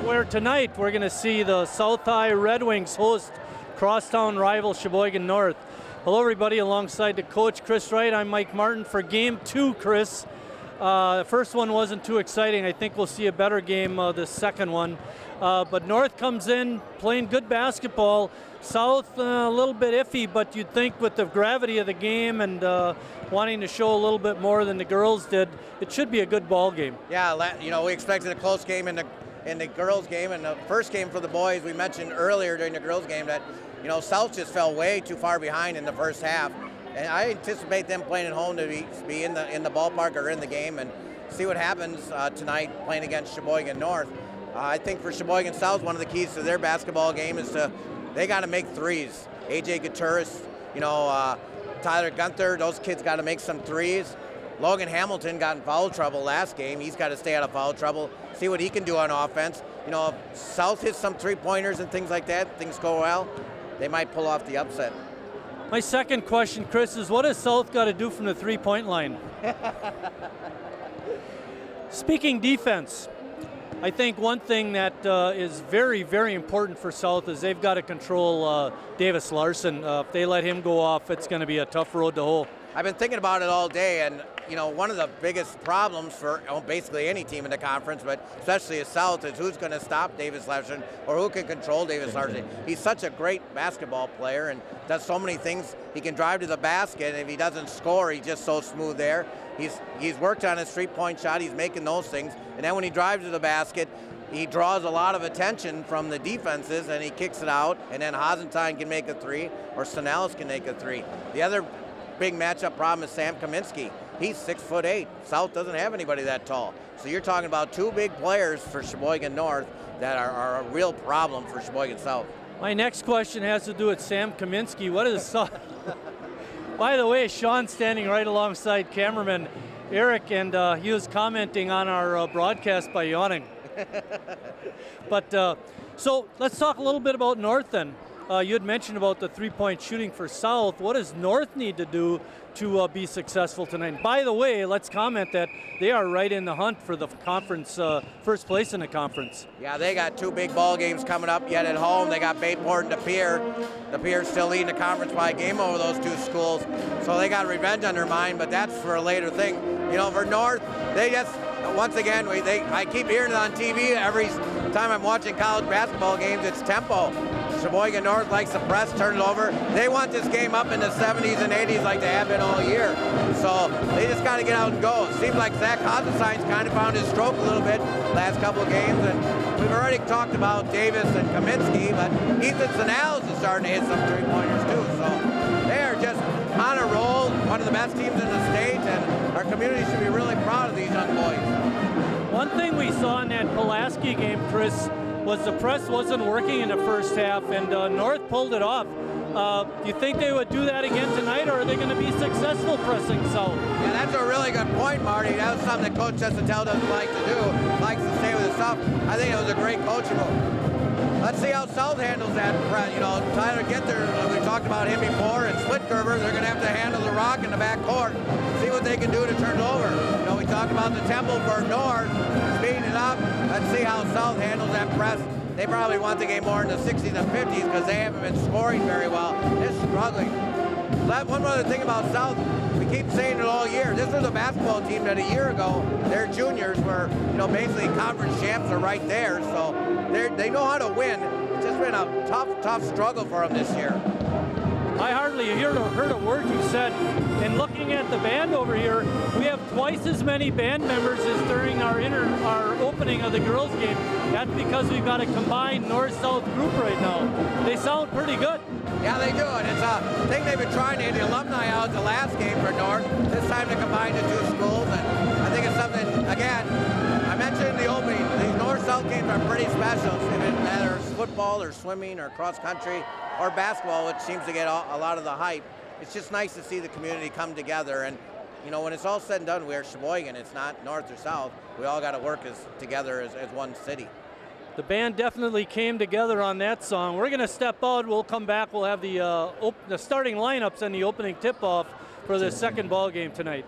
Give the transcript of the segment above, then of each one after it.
where tonight we're going to see the South High Red Wings host crosstown rival Sheboygan North. Hello everybody, alongside the coach Chris Wright, I'm Mike Martin for game 2, Chris. The first one wasn't too exciting. I think we'll see a better game the second one. But North comes in playing good basketball. South a little bit iffy, but you'd think with the gravity of the game and wanting to show a little bit more than the girls did, it should be a good ball game. Yeah, you know, we expected a close game in the girls game, and the first game for the boys, we mentioned earlier during the girls game that, you know, South just fell way too far behind in the first half. And I anticipate them playing at home to be in the ballpark or in the game and see what happens tonight playing against Sheboygan North. I think for Sheboygan South, one of the keys to their basketball game is they got to make threes. AJ Gutierrez, you know, Tyler Gunther, those kids got to make some threes. Logan Hamilton got in foul trouble last game. He's got to stay out of foul trouble, see what he can do on offense. You know, if South hits some three-pointers and things like that, things go well, they might pull off the upset. My second question, Chris, is what has South got to do from the three-point line? Speaking defense, I think one thing that is very, very important for South is they've got to control Davis Larson. If they let him go off, it's going to be a tough road to hoe. I've been thinking about it all day, and you know, one of the biggest problems for basically any team in the conference, but especially at South, is who's going to stop Davis Larson or who can control Davis Larson. He's such a great basketball player and does so many things. He can drive to the basket, and if he doesn't score, he's just so smooth there. He's worked on his three-point shot. He's making those things, and then when he drives to the basket, he draws a lot of attention from the defenses, and he kicks it out, and then Hasentine can make a three, or Sonales can make a three. The other big matchup problem is Sam Kaminsky. He's 6'8". South doesn't have anybody that tall. So you're talking about two big players for Sheboygan North that are a real problem for Sheboygan South. My next question has to do with Sam Kaminsky. What is By the way, Sean's standing right alongside cameraman Eric, and he was commenting on our broadcast by yawning. But so let's talk a little bit about North then. You had mentioned about the three-point shooting for South. What does North need to do to be successful tonight? By the way, let's comment that they are right in the hunt for the conference, first place in the conference. Yeah, they got two big ball games coming up yet at home. They got Bayport and De Pere. De Pere's still leading the conference by a game over those two schools. So they got revenge on their mind, but that's for a later thing. You know, for North, they just, once again, I keep hearing it on TV every time I'm watching college basketball games, it's tempo. Sheboygan North likes to press, turn it over. They want this game up in the 70s and 80s like they have been all year. So they just got to get out and go. It seems like Zach Hasentine's kind of found his stroke a little bit last couple of games. And we've already talked about Davis and Kaminsky, but Ethan Sonales is starting to hit some three-pointers too. So they are just on a roll, one of the best teams in the state, and our community should be really proud of these young boys. One thing we saw in that Pulaski game, Chris, was the press wasn't working in the first half, and North pulled it off. Do you think they would do that again tonight, or are they going to be successful pressing South? Yeah, that's a really good point, Marty. That was something that Coach Chestatell doesn't like to do. Likes to stay with his stuff. I think it was a great coaching move. Let's see how South handles that. You know, Tyler Gunther, we talked about him before, and Splitgerber, they're going to have to handle the rock in the back court. See what they can do to turn it over. You know, we talked about the tempo for North, speeding it up. Let's see how South handles that press. They probably want the game more in the 60s and 50s because they haven't been scoring very well. They're struggling. One other thing about South, we keep saying it all year. This was a basketball team that a year ago, their juniors were, you know, basically conference champs are right there. So they know how to win. It's just been a tough struggle for them this year. I hardly heard a word you said. And looking at the band over here, we have twice as many band members as during our opening of the girls game. That's because we've got a combined North-South group right now. They sound pretty good. Yeah, they do it. It's a thing they've been trying to get the alumni out the last game for North. This time to combine the two schools, and I think it's something, again, I mentioned in the opening, these North-South games are pretty special. If it matters football or swimming or cross-country or basketball, which seems to get a lot of the hype. It's just nice to see the community come together, and you know, when it's all said and done, we're Sheboygan. It's not North or South. We all got to work together as one city. The band definitely came together on that song. We're going to step out. We'll come back. We'll have the starting lineups and the opening tip-off for the second ball game tonight.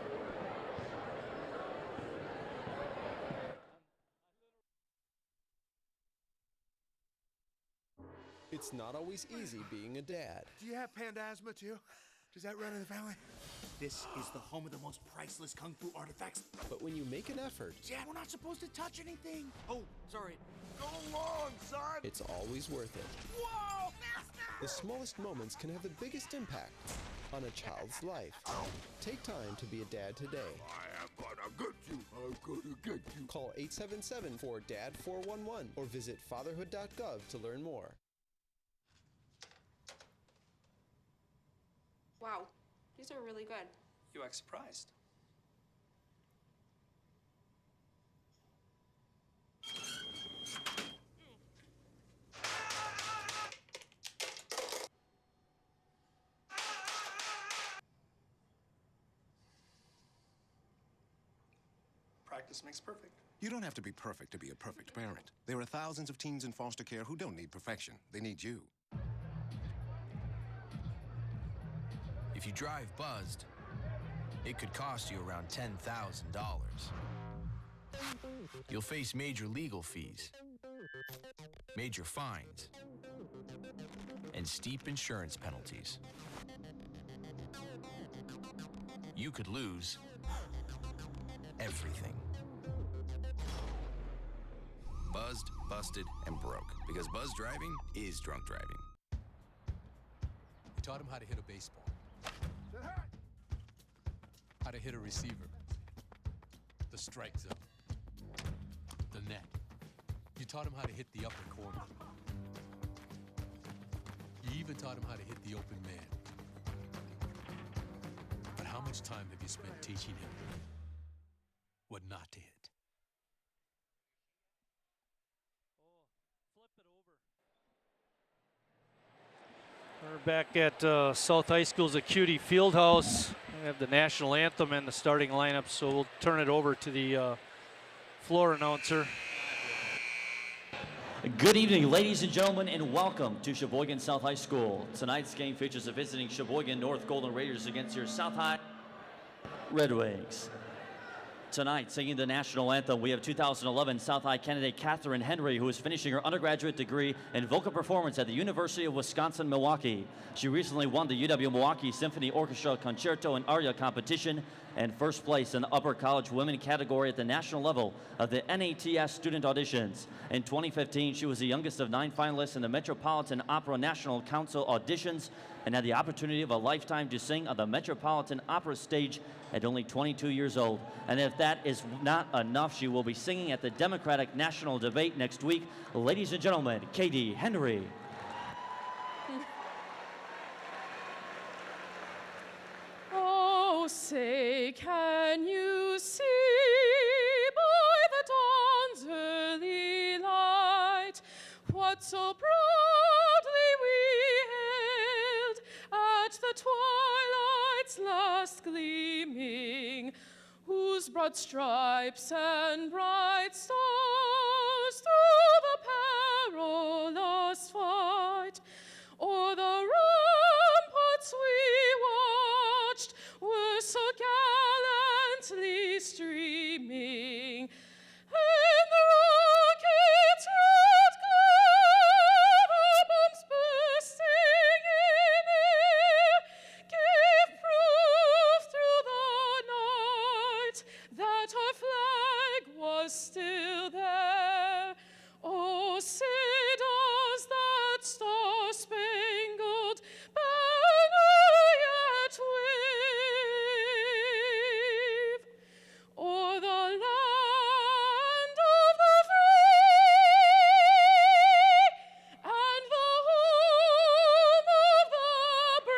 It's not always easy being a dad. Do you have panda asthma too? Does that run in the family? This is the home of the most priceless kung fu artifacts. But when you make an effort, Dad, we're not supposed to touch anything. Oh, sorry. Go along, son! it's always worth it. Whoa! The smallest moments can have the biggest impact on a child's life. Take time to be a dad today. I am gonna get you. I'm gonna get you. Call 877-4DAD-411 or visit fatherhood.gov to learn more. Wow, these are really good. You act surprised. Practice makes perfect. You don't have to be perfect to be a perfect parent. There are thousands of teens in foster care who don't need perfection. They need you. If you drive buzzed, it could cost you around $10,000. You'll face major legal fees, major fines, and steep insurance penalties. You could lose everything. Buzzed, busted, and broke. Because buzz driving is drunk driving. We taught him how to hit a baseball, how to hit a receiver, the strike zone, the net. You taught him how to hit the upper corner. You even taught him how to hit the open man. But how much time have you spent teaching him what not to hit? We're back at South High School's Acuity Fieldhouse. We have the national anthem and the starting lineup, so we'll turn it over to the floor announcer. Good evening, ladies and gentlemen, and welcome to Sheboygan South High School. Tonight's game features the visiting Sheboygan North Golden Raiders against your South High Red Wings. Tonight, singing the national anthem, we have 2011 South High candidate Catherine Henry, who is finishing her undergraduate degree in vocal performance at the University of Wisconsin-Milwaukee. She recently won the UW-Milwaukee Symphony Orchestra Concerto and Aria competition and first place in the upper college women category at the national level of the NATS student auditions. In 2015, she was the youngest of 9 finalists in the Metropolitan Opera National Council auditions and had the opportunity of a lifetime to sing on the Metropolitan Opera stage at only 22 years old. And if that is not enough, she will be singing at the Democratic National Debate next week. Ladies and gentlemen, Katie Henry. Oh, say, can you see by the dawn's early light what so proudly we hailed at the twilight's last gleaming, whose broad stripes and bright stars through the perilous fight o'er the ramparts we watched were so gallantly streaming, and the rockets' red glare, the bombs bursting in air, gave proof through the night that our flag was still there. Oh, say does that star-spangled banner yet wave o'er the land of the free and the home of the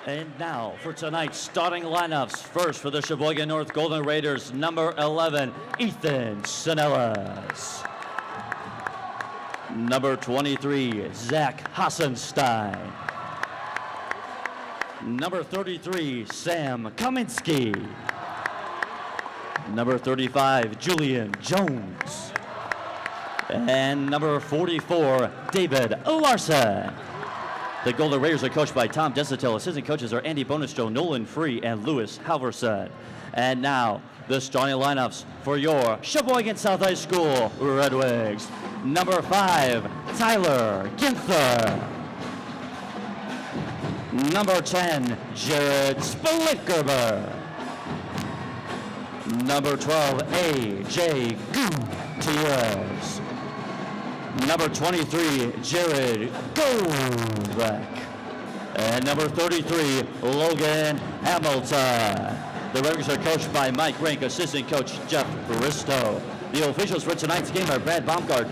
And now for tonight's starting lineups. First for the Sheboygan North Golden Raiders, number 11, Ethan Sanellas. Number 23, Zach Hassenstein. Number 33, Sam Kaminsky. Number 35, Julian Jones. And number 44, David Larson. The Golden Raiders are coached by Tom Desitil. Assistant coaches are Andy Bonestro, Nolan Free, and Louis Halverson. And now, the starting lineups for your Sheboygan South High School Red Wings. Number 5, Tyler Ginther. Number 10, Jared Splitgerber. Number 12, A.J. Gutierrez. Number 23, Jared Govek. And number 33, Logan Hamilton. The Red Wings are coached by Mike Rank, assistant coach Jeff Bristow. The officials for tonight's game are Brad Baumgart,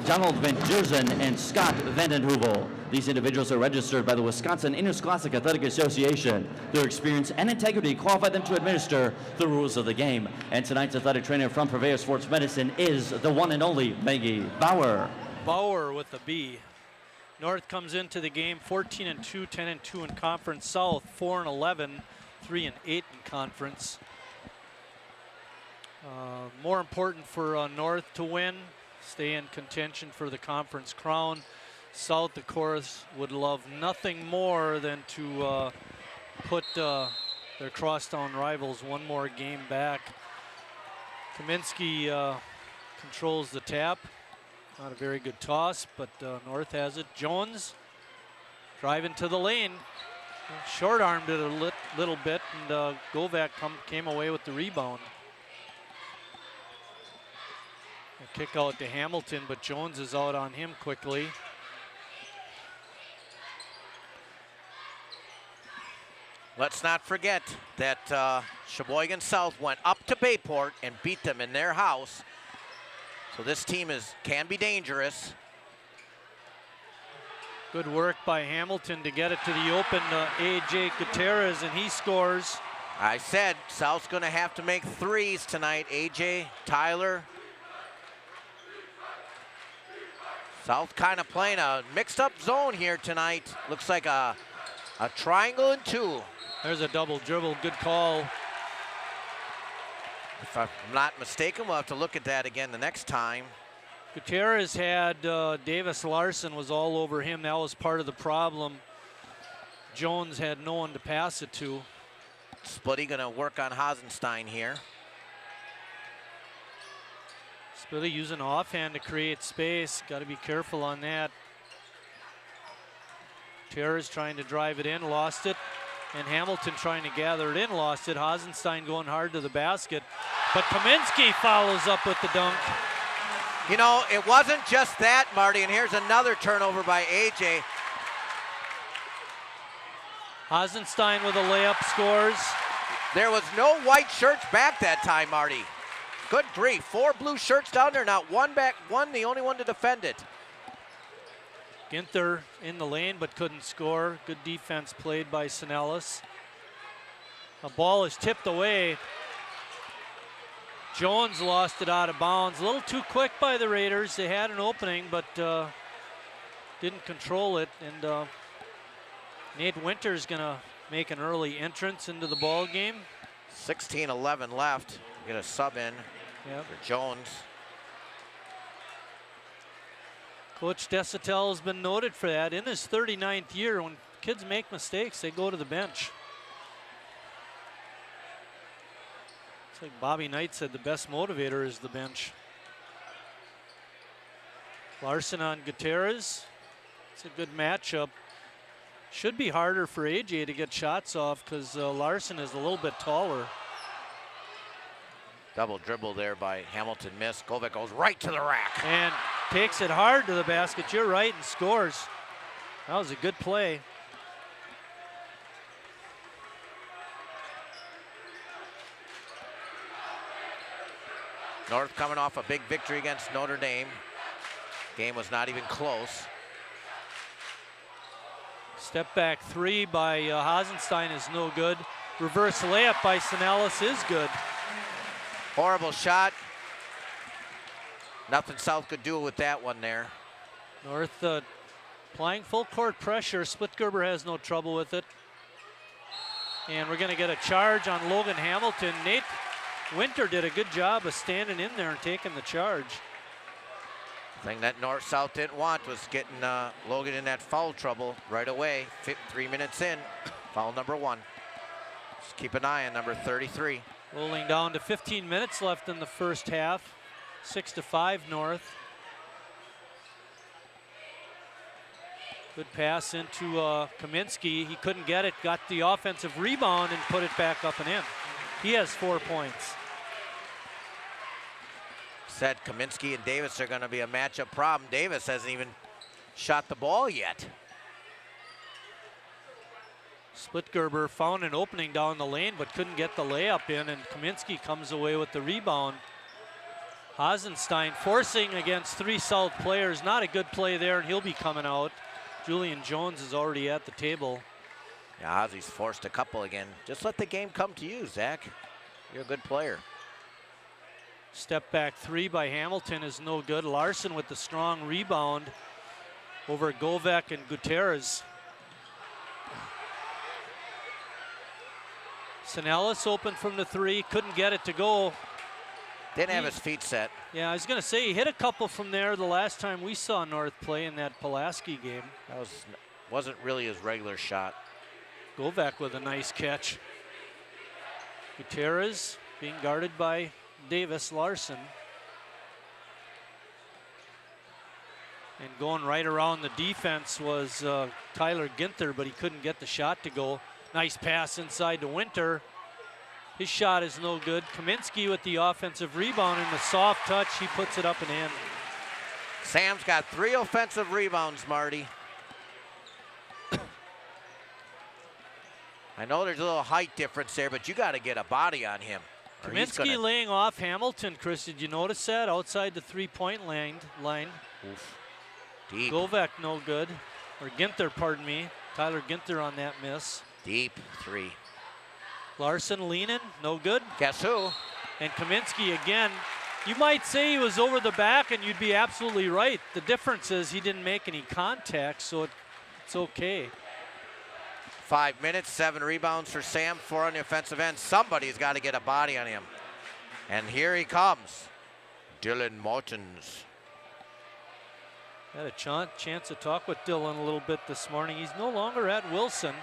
Donald Van Dusen, and Scott Vandenhoevel. These individuals are registered by the Wisconsin Interscholastic Athletic Association. Their experience and integrity qualify them to administer the rules of the game. And tonight's athletic trainer from Purveyor Sports Medicine is the one and only Maggie Bauer. Bauer with a B. North comes into the game 14-2, 10-2 in conference. South 4-11, 3-8 in conference. More important for North to win, stay in contention for the conference crown. South, of course, would love nothing more than to put their crosstown rivals one more game back. Kaminsky controls the tap. Not a very good toss, but North has it. Jones driving to the lane. Short-armed it a little bit, and Govek came away with the rebound. A kick out to Hamilton, but Jones is out on him quickly. Let's not forget that Sheboygan South went up to Bayport and beat them in their house. So this team can be dangerous. Good work by Hamilton to get it to the open A.J. Gutierrez, and he scores. I said South's going to have to make threes tonight. A.J., Tyler. South kind of playing a mixed-up zone here tonight. Looks like a triangle and two. There's a double dribble, good call. If I'm not mistaken, we'll have to look at that again the next time. Gutierrez had Davis Larson was all over him. That was part of the problem. Jones had no one to pass it to. Splitty gonna work on Hasenstein here. Splitty using offhand to create space. Got to be careful on that. Gutierrez trying to drive it in, lost it. And Hamilton trying to gather it in, lost it. Hasenstein going hard to the basket. But Kaminsky follows up with the dunk. You know, it wasn't just that, Marty, and here's another turnover by A.J. Hasenstein with a layup scores. There was no white shirts back that time, Marty. Good grief, 4 blue shirts down there, not one back, one the only one to defend it. Ginther in the lane but couldn't score. Good defense played by Sinellis. A ball is tipped away. Jones lost it out of bounds. A little too quick by the Raiders. They had an opening but didn't control it. And Nate Winter's gonna make an early entrance into the ball game. 16-11 left. Get a sub in for Jones. Coach Desitel has been noted for that. In his 39th year, when kids make mistakes, they go to the bench. It's like Bobby Knight said, the best motivator is the bench. Larson on Gutierrez. It's a good matchup. Should be harder for AJ to get shots off because Larson is a little bit taller. Double dribble there by Hamilton, missed. Govek goes right to the rack. And takes it hard to the basket. You're right, and scores. That was a good play. North coming off a big victory against Notre Dame. Game was not even close. Step back three by Hasenstein is no good. Reverse layup by Sinellis is good. Horrible shot. Nothing South could do with that one there. North applying full court pressure. Splitgerber has no trouble with it. And we're going to get a charge on Logan Hamilton. Nate Winter did a good job of standing in there and taking the charge. Thing that North-South didn't want was getting Logan in that foul trouble right away. 3 minutes in, foul number 1. Just keep an eye on number 33. Rolling down to 15 minutes left in the first half. 6-5 North. Good pass into Kaminsky. He couldn't get it, got the offensive rebound and put it back up and in. He has 4 points. Said Kaminsky and Davis are going to be a matchup problem. Davis hasn't even shot the ball yet. Splitgerber found an opening down the lane but couldn't get the layup in, and Kaminsky comes away with the rebound. Hasenstein forcing against 3 South players. Not a good play there, and he'll be coming out. Julian Jones is already at the table. Yeah, Ozzy's forced a couple again. Just let the game come to you, Zach. You're a good player. Step back 3 by Hamilton is no good. Larson with the strong rebound over Govek and Gutierrez. Sinellis open from the 3, couldn't get it to go. Didn't have his feet set. Yeah, I was gonna say he hit a couple from there the last time we saw North play in that Pulaski game. That wasn't really his regular shot. Govek with a nice catch. Gutierrez being guarded by Davis Larson. And going right around the defense was Tyler Ginther, but he couldn't get the shot to go. Nice pass inside to Winter. His shot is no good. Kaminsky with the offensive rebound and the soft touch, he puts it up and in. Sam's got 3 offensive rebounds, Marty. I know there's a little height difference there, but you got to get a body on him. Kaminsky laying off Hamilton, Chris. Did you notice that? Outside the 3-point line. Oof. Deep. Govek no good. Or Ginther, pardon me. Tyler Ginther on that miss. Deep 3. Larson leaning, no good. Guess who? And Kaminsky again. You might say he was over the back, and you'd be absolutely right. The difference is he didn't make any contact, so it's okay. 5 minutes, 7 rebounds for Sam, 4 on the offensive end. Somebody's got to get a body on him. And here he comes, Dylan Martins. Had a chance to talk with Dylan a little bit this morning. He's no longer at Wilson.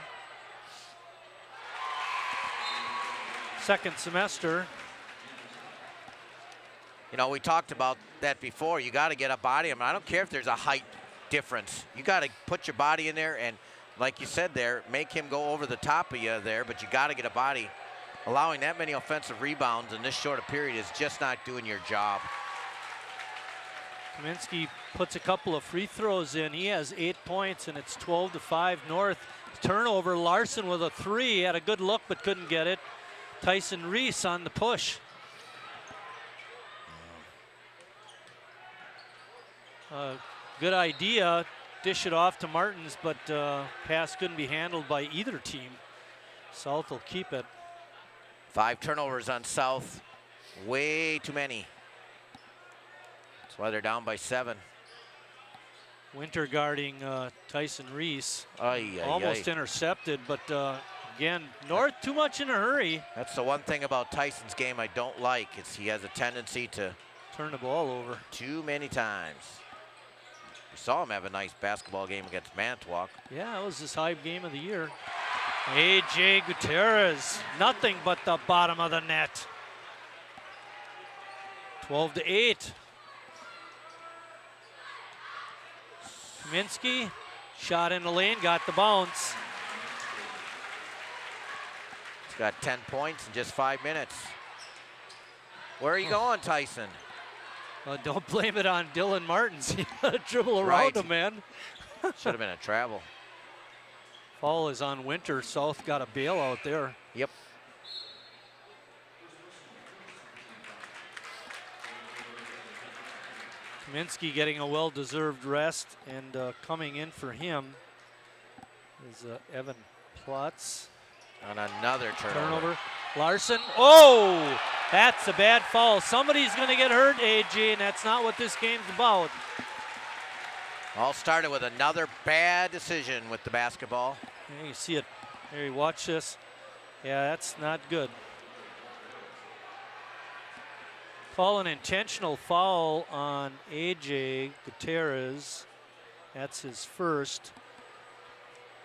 Second semester. You know, we talked about that before. You got to get a body on him. I don't care if there's a height difference. You got to put your body in there and, like you said there, make him go over the top of you there, but you got to get a body. Allowing that many offensive rebounds in this short a period is just not doing your job. Kaminsky puts a couple of free throws in. He has 8 points, and it's 12-5 North. Turnover, Larson with a 3. Had a good look, but couldn't get it. Tyson Reese on the push. Good idea. Dish it off to Martins, but pass couldn't be handled by either team. South will keep it. 5 turnovers on South. Way too many. That's why they're down by 7. Winter guarding Tyson Reese. Almost intercepted, but again, North too much in a hurry. That's the one thing about Tyson's game I don't like. Is he has a tendency to turn the ball over too many times. We saw him have a nice basketball game against Manitowoc. Yeah, it was his high game of the year. A.J. Gutierrez, nothing but the bottom of the net. 12-8. Kaminsky, shot in the lane, got the bounce. He's got 10 points in just 5 minutes. Where are you going, Tyson? Don't blame it on Dylan Martins. He got to dribble around him, man. Should have been a travel. Foul is on Winter. South got a bailout there. Yep. Kaminsky getting a well-deserved rest, and coming in for him is Evan Plotz. On another turnover. Larson, oh, that's a bad foul. Somebody's going to get hurt, AJ, and that's not what this game's about. All started with another bad decision with the basketball. Yeah, you see it. Here, you watch this. Yeah, that's not good. Call an intentional foul on AJ Gutierrez. That's his first.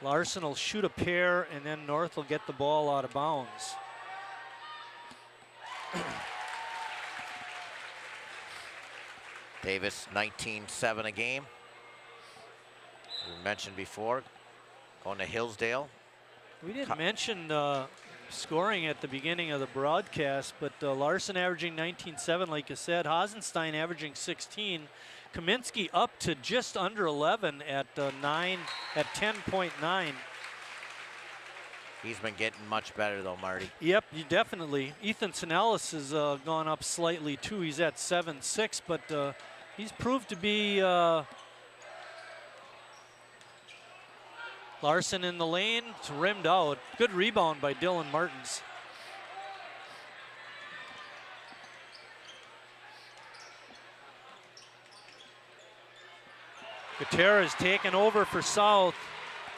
Larson will shoot a pair, and then North will get the ball out of bounds. Davis, 19-7 a game. We mentioned before, going to Hillsdale. We didn't mention scoring at the beginning of the broadcast, but Larson averaging 19.7, like you said. Hasenstein averaging 16. Kaminsky up to just under 11 at 10.9. He's been getting much better though, Marty. Yep, you definitely. Ethan Sinellis has gone up slightly too. He's at 7.6, but he's proved to be Larson in the lane. It's rimmed out. Good rebound by Dylan Martins. Gutierrez taken over for South.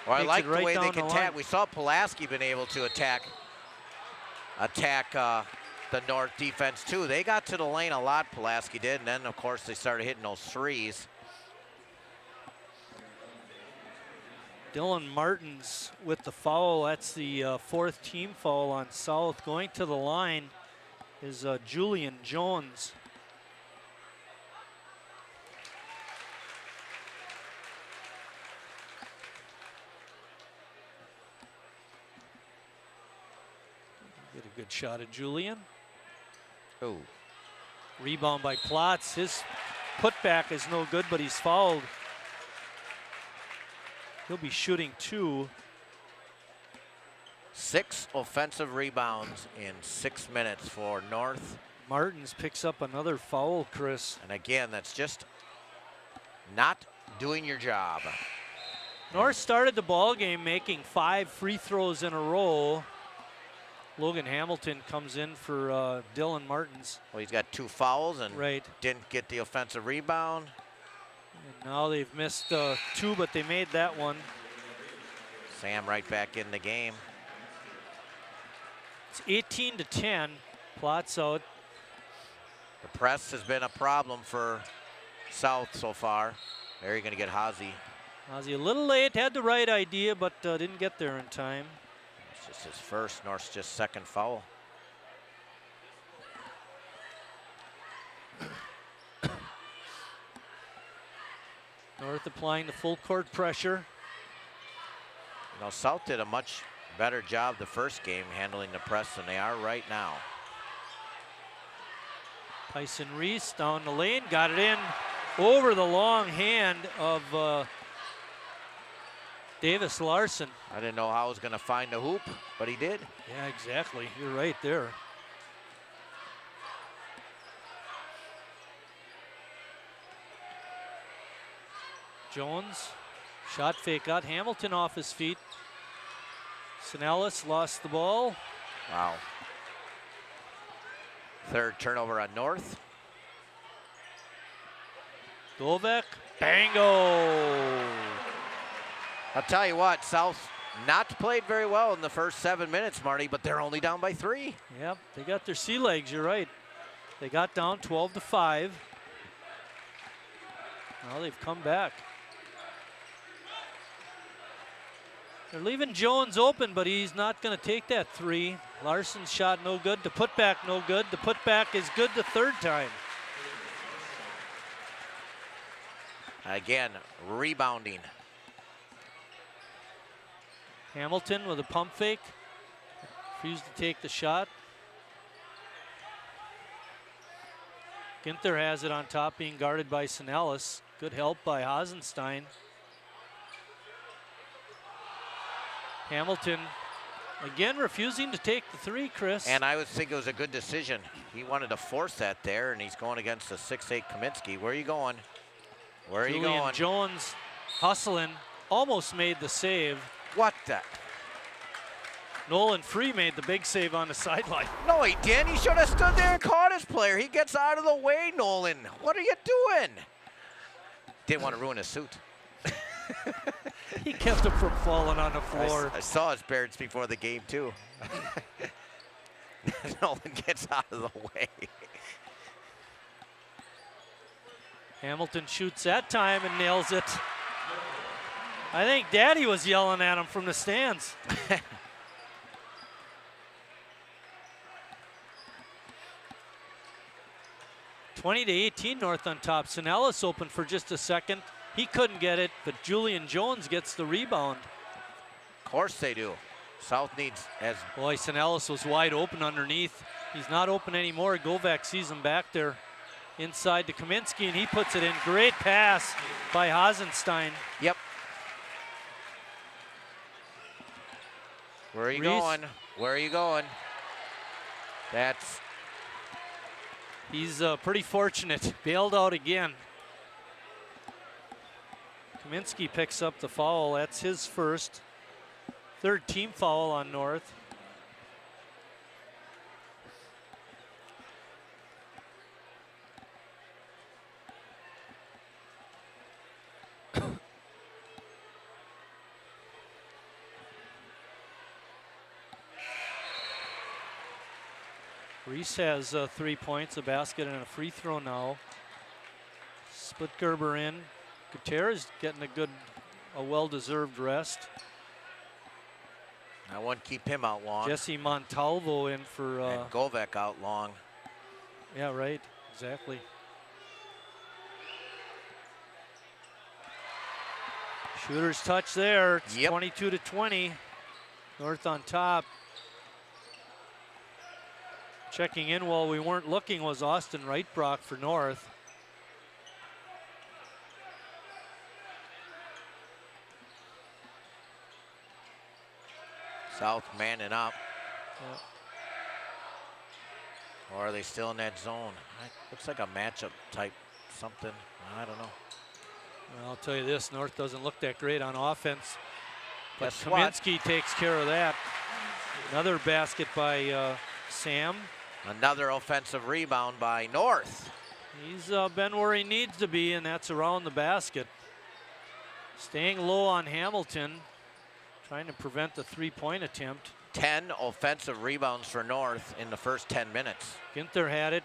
Well, I Takes like it the right way they down can the attack. line. We saw Pulaski been able to attack the North defense too. They got to the lane a lot, Pulaski did, and then of course they started hitting those threes. Dylan Martins with the foul. That's the fourth team foul on South. Going to the line is Julian Jones. Get a good shot at Julian. Oh. Rebound by Plotz. His putback is no good, but he's fouled. He'll be shooting 2. 6 offensive rebounds in 6 minutes for North. Martins picks up another foul, Chris. And again, that's just not doing your job. North started the ball game making 5 free throws in a row. Logan Hamilton comes in for Dylan Martins. Well, he's got 2 fouls and right. Didn't get the offensive rebound. And now they've missed 2, but they made that one. Sam right back in the game. It's 18-10. Plotz out. The press has been a problem for South so far. There you're going to get Hazy. Hazy a little late, had the right idea, but didn't get there in time. It's just his first, North's just second foul. North applying the full court pressure. You know, South did a much better job the first game handling the press than they are right now. Tyson Reese down the lane, got it in over the long hand of Davis Larson. I didn't know how he was going to find the hoop, but he did. Yeah, exactly. You're right there. Jones, shot fake, got Hamilton off his feet. Sinellis lost the ball. Wow. Third turnover on North. Dovek, bango! I'll tell you what, South not played very well in the first 7 minutes, Marty, but they're only down by 3. Yep, they got their sea legs, you're right. They got down 12-5. Now they've come back. They're leaving Jones open, but he's not going to take that 3. Larson's shot no good. The putback no good. The putback is good the third time. Again, rebounding. Hamilton with a pump fake. Refused to take the shot. Ginther has it on top, being guarded by Sinellis. Good help by Hasenstein. Hamilton again refusing to take the 3, Chris. And I would think it was a good decision. He wanted to force that there, and he's going against the 6'8 Kaminsky. Where are you going? Where are you Julian going? Jones hustling, almost made the save. What the? Nolan Free made the big save on the sideline. No, he didn't. He should have stood there and caught his player. He gets out of the way, Nolan. What are you doing? Didn't want to ruin his suit. He kept him from falling on the floor. I saw his parents before the game, too. Nolan gets out of the way. Hamilton shoots that time and nails it. I think Daddy was yelling at him from the stands. 20-18 North on top. Sinellis open for just a second. He couldn't get it, but Julian Jones gets the rebound. Of course they do. South needs as. Boy, Sinellis was wide open underneath. He's not open anymore. Govak sees him back there inside to Kaminsky, and he puts it in. Great pass by Hasenstein. Yep. Where are you going? Where are you going? That's. He's pretty fortunate. Bailed out again. Kaminsky picks up the foul. That's his first. Third team foul on North. Reese has 3 points, a basket, and a free throw now. Split Gerber in. Gutierrez getting a well-deserved rest. I wouldn't keep him out long. Jesse Montalvo in for. And Govak out long. Yeah, right. Exactly. Shooter's touch there. It's 22-20. North on top. Checking in while we weren't looking was Austin Reitbrock for North. South manning up. Yep. Or are they still in that zone? Looks like a matchup type something. I don't know. Well, I'll tell you this, North doesn't look that great on offense. But Guess what? Kaminsky takes care of that. Another basket by Sam. Another offensive rebound by North. He's been where he needs to be, and that's around the basket. Staying low on Hamilton, trying to prevent the three-point attempt. 10 offensive rebounds for North in the first 10 minutes. Ginther had it.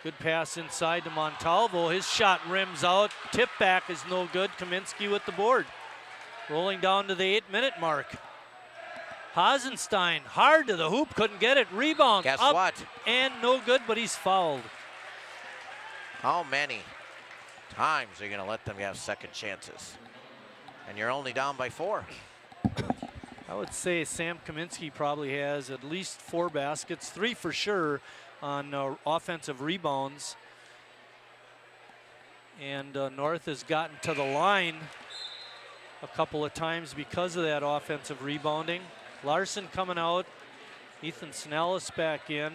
Good pass inside to Montalvo. His shot rims out. Tip back is no good. Kaminsky with the board. Rolling down to the 8-minute mark. Hasenstein, hard to the hoop, couldn't get it. Rebound. Guess up what? And no good, but he's fouled. How many times are you going to let them have second chances? And you're only down by 4. I would say Sam Kaminsky probably has at least 4 baskets, 3 for sure on offensive rebounds. And North has gotten to the line a couple of times because of that offensive rebounding. Larson coming out, Ethan Snellis back in.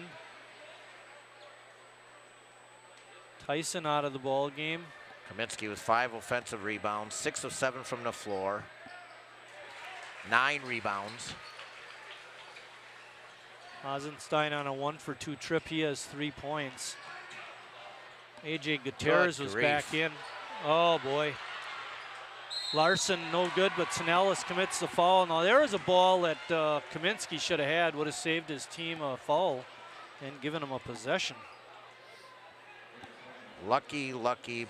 Tyson out of the ball game. Kaminsky with 5 offensive rebounds, 6 of 7 from the floor, 9 rebounds. Hasenstein on a 1-for-2 trip. He has 3 points. AJ Gutierrez was back in. Oh boy. Larson no good, but Snellis commits the foul. Now there was a ball that Kaminsky should have had, would have saved his team a foul and given him a possession. Lucky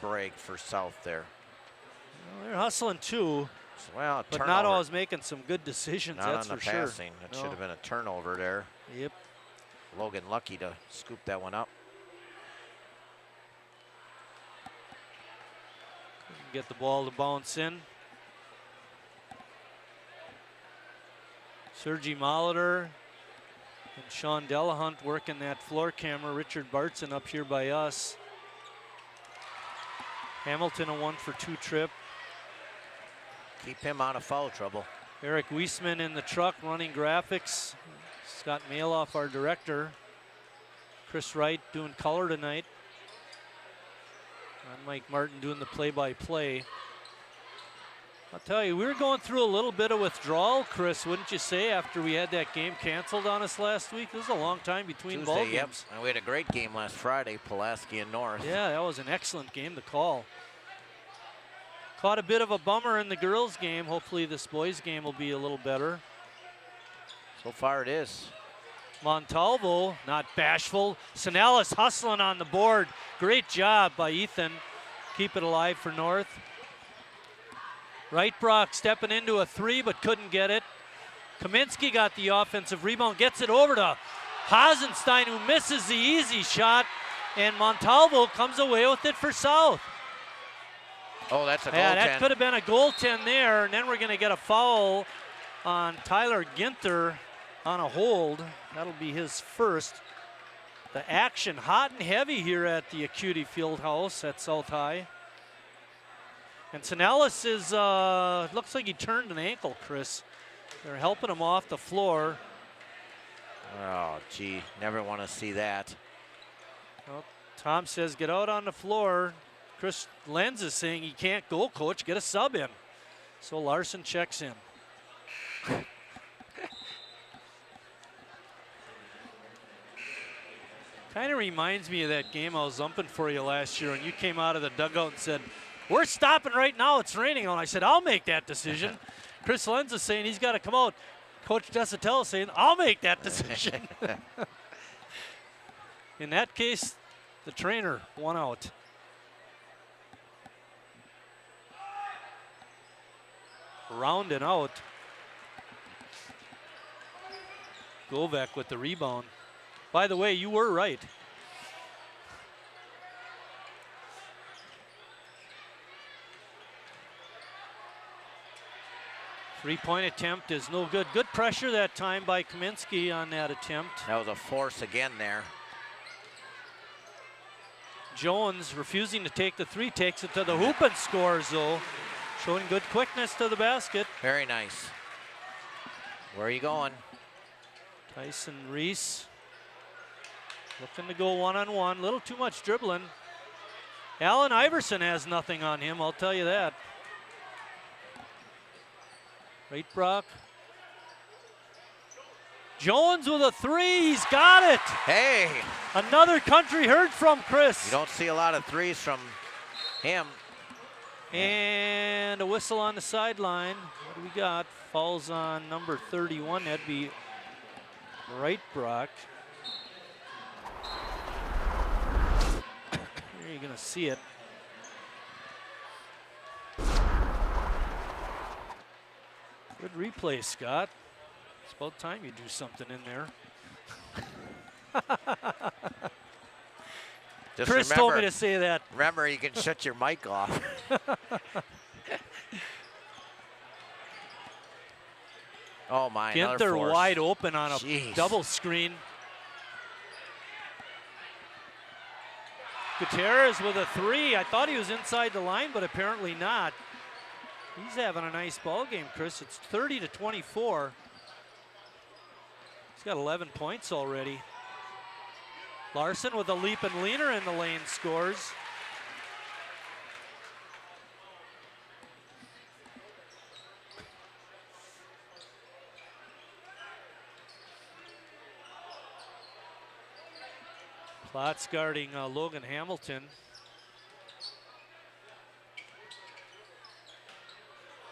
break for South there. Well, they're hustling too. Well, but not always making some good decisions, not that's on for the sure. passing. That should have been a turnover there. Yep. Logan lucky to scoop that one up. Get the ball to bounce in. Sergi Molitor and Sean Delahunt working that floor camera. Richard Bartson up here by us. Hamilton a 1-for-2 trip. Keep him out of foul trouble. Eric Wiesman in the truck running graphics. Scott Maloff, our director. Chris Wright doing color tonight. And Mike Martin doing the play-by-play. I'll tell you, we were going through a little bit of withdrawal, Chris, wouldn't you say, after we had that game canceled on us last week? This is a long time between Tuesday, ball games. Yep. And we had a great game last Friday, Pulaski and North. Yeah, that was an excellent game to call. Caught a bit of a bummer in the girls' game. Hopefully this boys' game will be a little better. So far it is. Montalvo, not bashful. Sinellis hustling on the board. Great job by Ethan. keep it alive for North. Right Brock stepping into a 3 but couldn't get it. Kaminsky got the offensive rebound, gets it over to Hasenstein, who misses the easy shot, and Montalvo comes away with it for South. Oh, that's a goaltend. Yeah, that could have been a goaltend there, and then we're going to get a foul on Tyler Ginter on a hold. That'll be his first. The action hot and heavy here at the Acuity Fieldhouse at South High. And Sinellis is, looks like he turned an ankle, Chris. They're helping him off the floor. Oh, gee, never want to see that. Well, Tom says get out on the floor. Chris Lenz is saying he can't go, coach, get a sub in. So Larson checks in. Kind of reminds me of that game I was umping for you last year when you came out of the dugout and said, we're stopping right now, it's raining. And I said, I'll make that decision. Chris Lenz is saying he's got to come out. Coach Desotell is saying, I'll make that decision. In that case, the trainer won out. Round and out. Govek with the rebound. By the way, you were right. Three-point attempt is no good. Good pressure that time by Kaminsky on that attempt. That was a force again there. Jones refusing to take the 3, takes it to the hoop and scores though. Showing good quickness to the basket. Very nice. Where are you going? Tyson Reese looking to go one-on-one. Little too much dribbling. Allen Iverson has nothing on him, I'll tell you that. Right Brock. Jones with a 3, he's got it. Hey. Another country heard from Chris. You don't see a lot of 3s from him. And a whistle on the sideline. What do we got? Falls on number 31, that'd be Right Brock. Here you're gonna see it. Good replay, Scott. It's about time you do something in there. Just Chris told me to say that. Remember, you can shut your mic off. Oh my, Ginter wide open on a double screen. Gutierrez with a 3. I thought he was inside the line, but apparently not. He's having a nice ball game, Chris. It's 30-24. He's got 11 points already. Larson with a leap and leaner in the lane scores. Plotz guarding Logan Hamilton.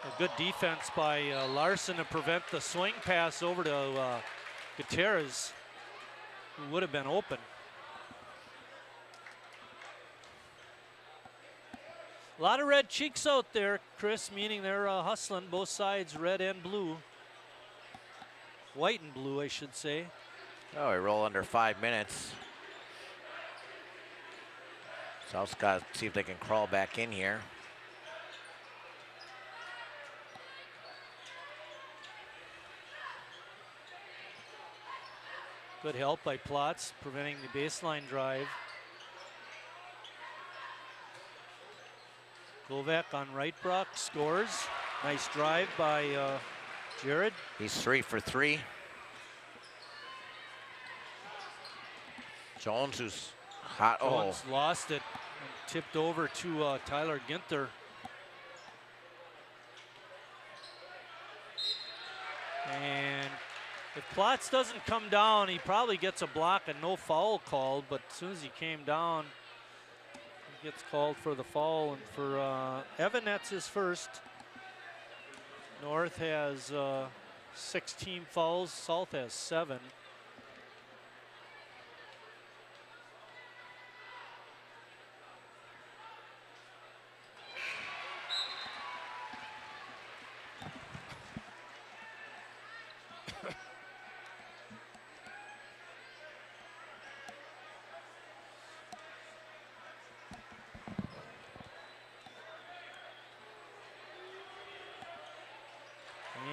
A good defense by Larson to prevent the swing pass over to Gutierrez, who would have been open. A lot of red cheeks out there, Chris, meaning they're hustling both sides, red and blue. White and blue, I should say. Oh, we roll under 5 minutes. South's got to see if they can crawl back in here. Good help by Plotz, preventing the baseline drive. Govek on right, Brock scores. Nice drive by Jared. He's 3 for 3. Jones, who's hot. Jones lost it and tipped over to Tyler Ginter. And if Plotz doesn't come down, he probably gets a block and no foul called, but as soon as he came down, he gets called for the foul. And for Evan, that's his first. North has 6 team fouls, South has 7.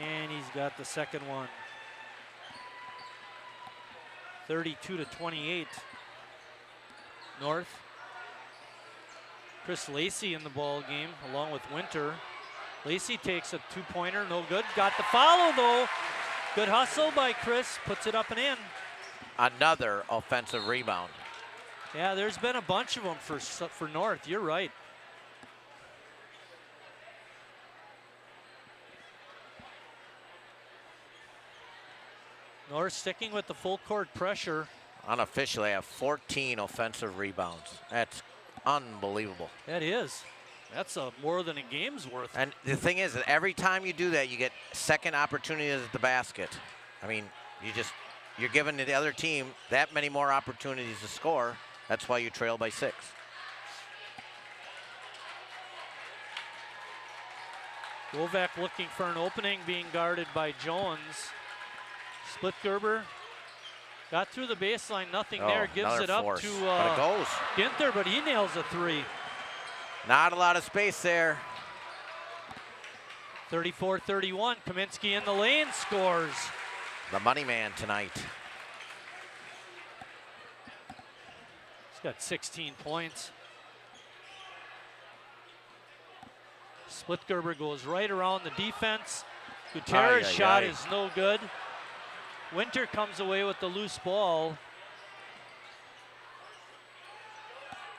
And he's got the second one. 32-28. North. Chris Lacey in the ball game along with Winter. Lacey takes a two-pointer, no good. Got the follow though. Good hustle by Chris, puts it up and in. Another offensive rebound. Yeah, there's been a bunch of them for North, you're right. North sticking with the full court pressure. Unofficially, have 14 offensive rebounds. That's unbelievable. That is. That's more than a game's worth. And the thing is that every time you do that, you get second opportunities at the basket. I mean, you're giving the other team that many more opportunities to score. That's why you trail by 6. Govak looking for an opening, being guarded by Jones. Split Gerber. Got through the baseline, nothing there. Gives it up force. to But it goes. Ginther, but he nails a 3. Not a lot of space there. 34-31, Kaminsky in the lane, scores. The money man tonight. He's got 16 points. Splitgerber goes right around the defense. Gutierrez's shot is no good. Winter comes away with the loose ball.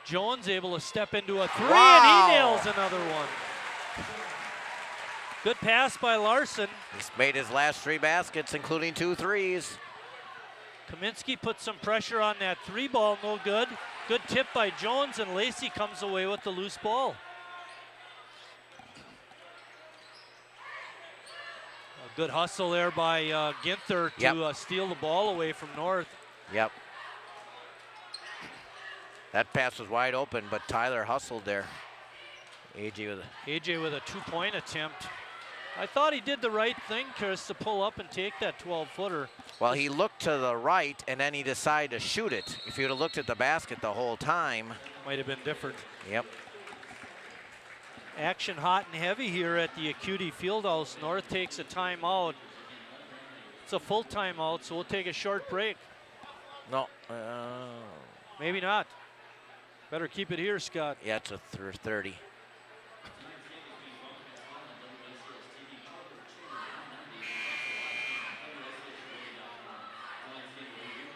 Jones able to step into a 3, and he nails another one. Good pass by Larson. He's made his last 3 baskets, including 2 threes. Kaminsky put some pressure on that 3 ball, no good. Good tip by Jones, and Lacey comes away with the loose ball. A good hustle there by Ginther to steal the ball away from North. Yep. That pass was wide open, but Tyler hustled there. AJ with a 2-point attempt. I thought he did the right thing, Chris, to pull up and take that 12-footer. Well, he looked to the right, and then he decided to shoot it. If he would have looked at the basket the whole time. Might have been different. Yep. Action hot and heavy here at the Acuity Fieldhouse. North takes a timeout. It's a full timeout, so we'll take a short break. No. Maybe not. Better keep it here, Scott. Yeah, it's a 30.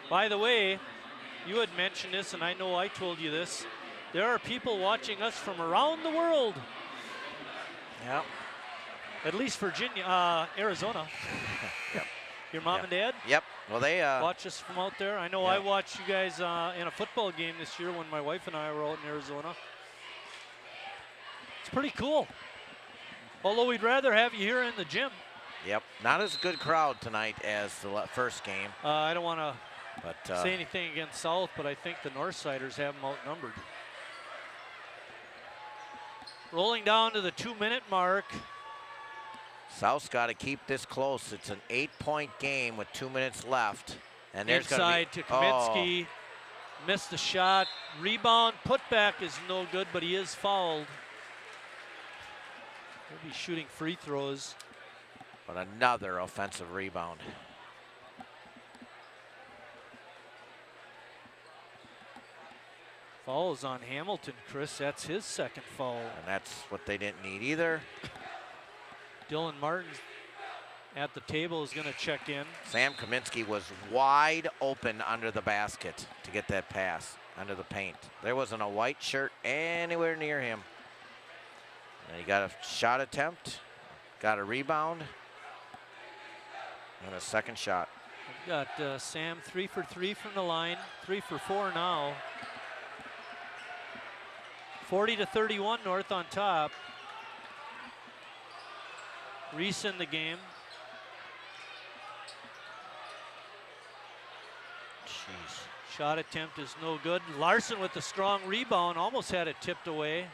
By the way, you had mentioned this, and I know I told you this. There are people watching us from around the world. Yep. At least Virginia, Arizona. Yep. Your mom and dad? Yep. Well, they watch us from out there. I know I watched you guys in a football game this year when my wife and I were out in Arizona. It's pretty cool. Although we'd rather have you here in the gym. Yep. Not as good crowd tonight as the first game. I don't want to say anything against South, but I think the Northsiders have them outnumbered. Rolling down to the 2-minute mark. South's got to keep this close. It's an 8-point game with 2 minutes left. And there's inside to Kaminsky. Missed the shot. Rebound. Putback is no good, but he is fouled. He'll be shooting free throws. But another offensive rebound. Foul is on Hamilton, Chris. That's his second foul. And that's what they didn't need either. Dylan Martin at the table is going to check in. Sam Kaminsky was wide open under the basket to get that pass under the paint. There wasn't a white shirt anywhere near him. And he got a shot attempt, got a rebound, and a second shot. We've got Sam 3 for 3 from the line, 3 for 4 now. 40-31, North on top. Reese in the game. Jeez. Shot attempt is no good. Larson with the strong rebound, almost had it tipped away.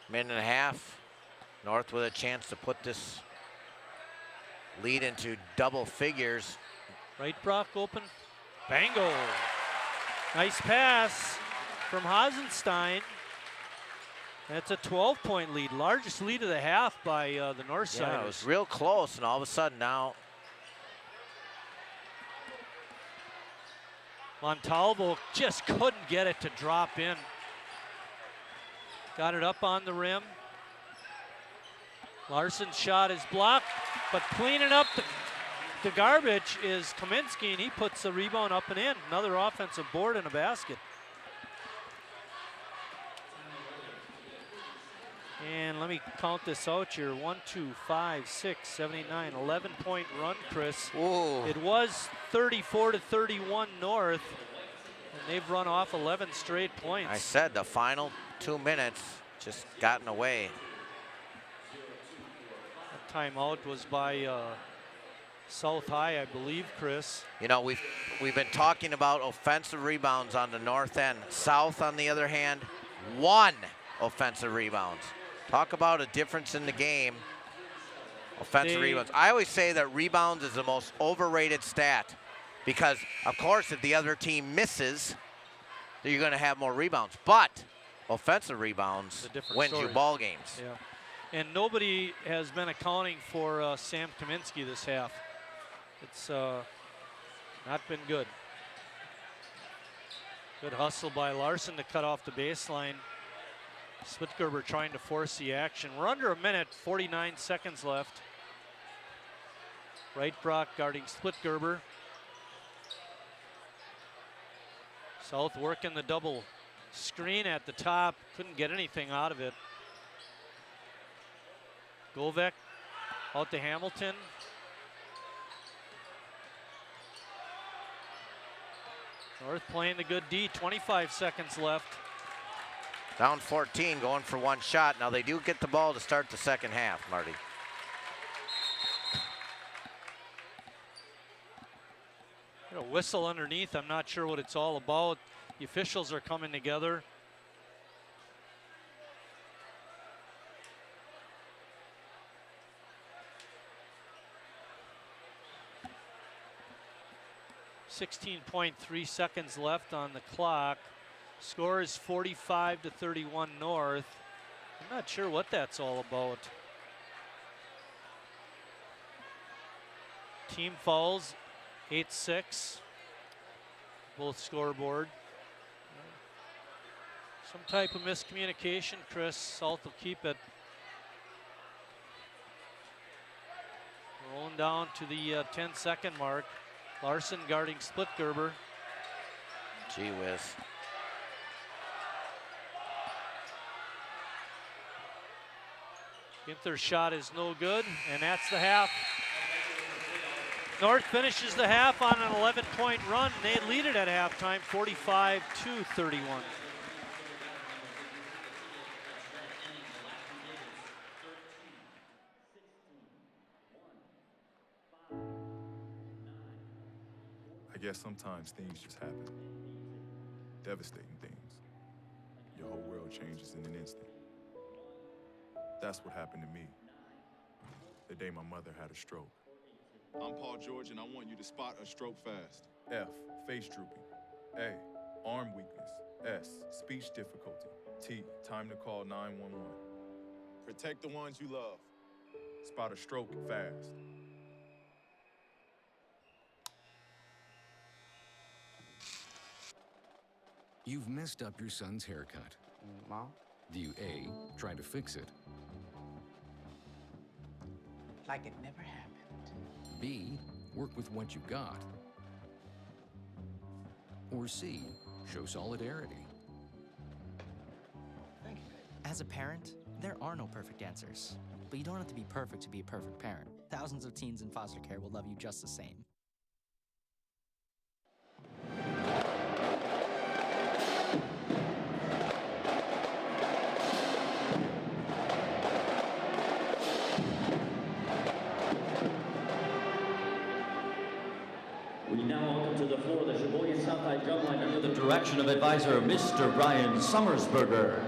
Minute and a half. North with a chance to put this lead into double figures. Right, Brock, open. Bango. Nice pass from Hasenstein. That's a 12-point lead, largest lead of the half by the Northsiders. Yeah, it was real close, and all of a sudden now Montalvo just couldn't get it to drop in. Got it up on the rim. Larson's shot is blocked, but cleaning up the garbage is Kaminsky, and he puts the rebound up and in. Another offensive board and a basket. And let me count this out here. 1, 2, 5, 6, 7, 8, 9, 11-point run, Chris. Ooh. It was 34-31 North, and they've run off 11 straight points. I said the final 2 minutes just gotten away. That timeout was by South High, I believe, Chris. You know, we've been talking about offensive rebounds on the north end. South, on the other hand, 1 offensive rebounds. Talk about a difference in the game. Offensive rebounds. I always say that rebounds is the most overrated stat because, of course, if the other team misses, you're going to have more rebounds. But offensive rebounds wins you ball games. Yeah. And nobody has been accounting for Sam Kaminsky this half. It's not been good. Good hustle by Larson to cut off the baseline. Splitgerber trying to force the action. We're under a minute, 49 seconds left. Right Brock guarding Splitgerber. South working the double screen at the top. Couldn't get anything out of it. Govek out to Hamilton. North playing the good D, 25 seconds left. Down 14, going for 1 shot. Now they do get the ball to start the second half, Marty. A whistle underneath, I'm not sure what it's all about. The officials are coming together. .3 seconds left on the clock. Score is 45-31 North. I'm not sure what that's all about. Team fouls, 8-6. Both scoreboard. Some type of miscommunication, Chris. South will keep it. Rolling down to the 10-second mark. Larson guarding Splitgerber. Gee whiz. Ginther's shot is no good, and that's the half. North finishes the half on an 11-point run. They lead it at halftime, 45-31. I guess sometimes things just happen. Devastating things. Your whole world changes in an instant. That's what happened to me the day my mother had a stroke. I'm Paul George, and I want you to spot a stroke fast. F, face drooping. A, arm weakness. S, speech difficulty. T, time to call 911. Protect the ones you love. Spot a stroke fast. You've messed up your son's haircut. Mom? Do you A, try to fix it? Like it never happened. B, work with what you got? Or C, show solidarity? As a parent, there are no perfect answers. But you don't have to be perfect to be a perfect parent. Thousands of teens in foster care will love you just the same. We now welcome to the floor the Sheboygan South High drumline under the direction of advisor Mr. Brian Summersberger.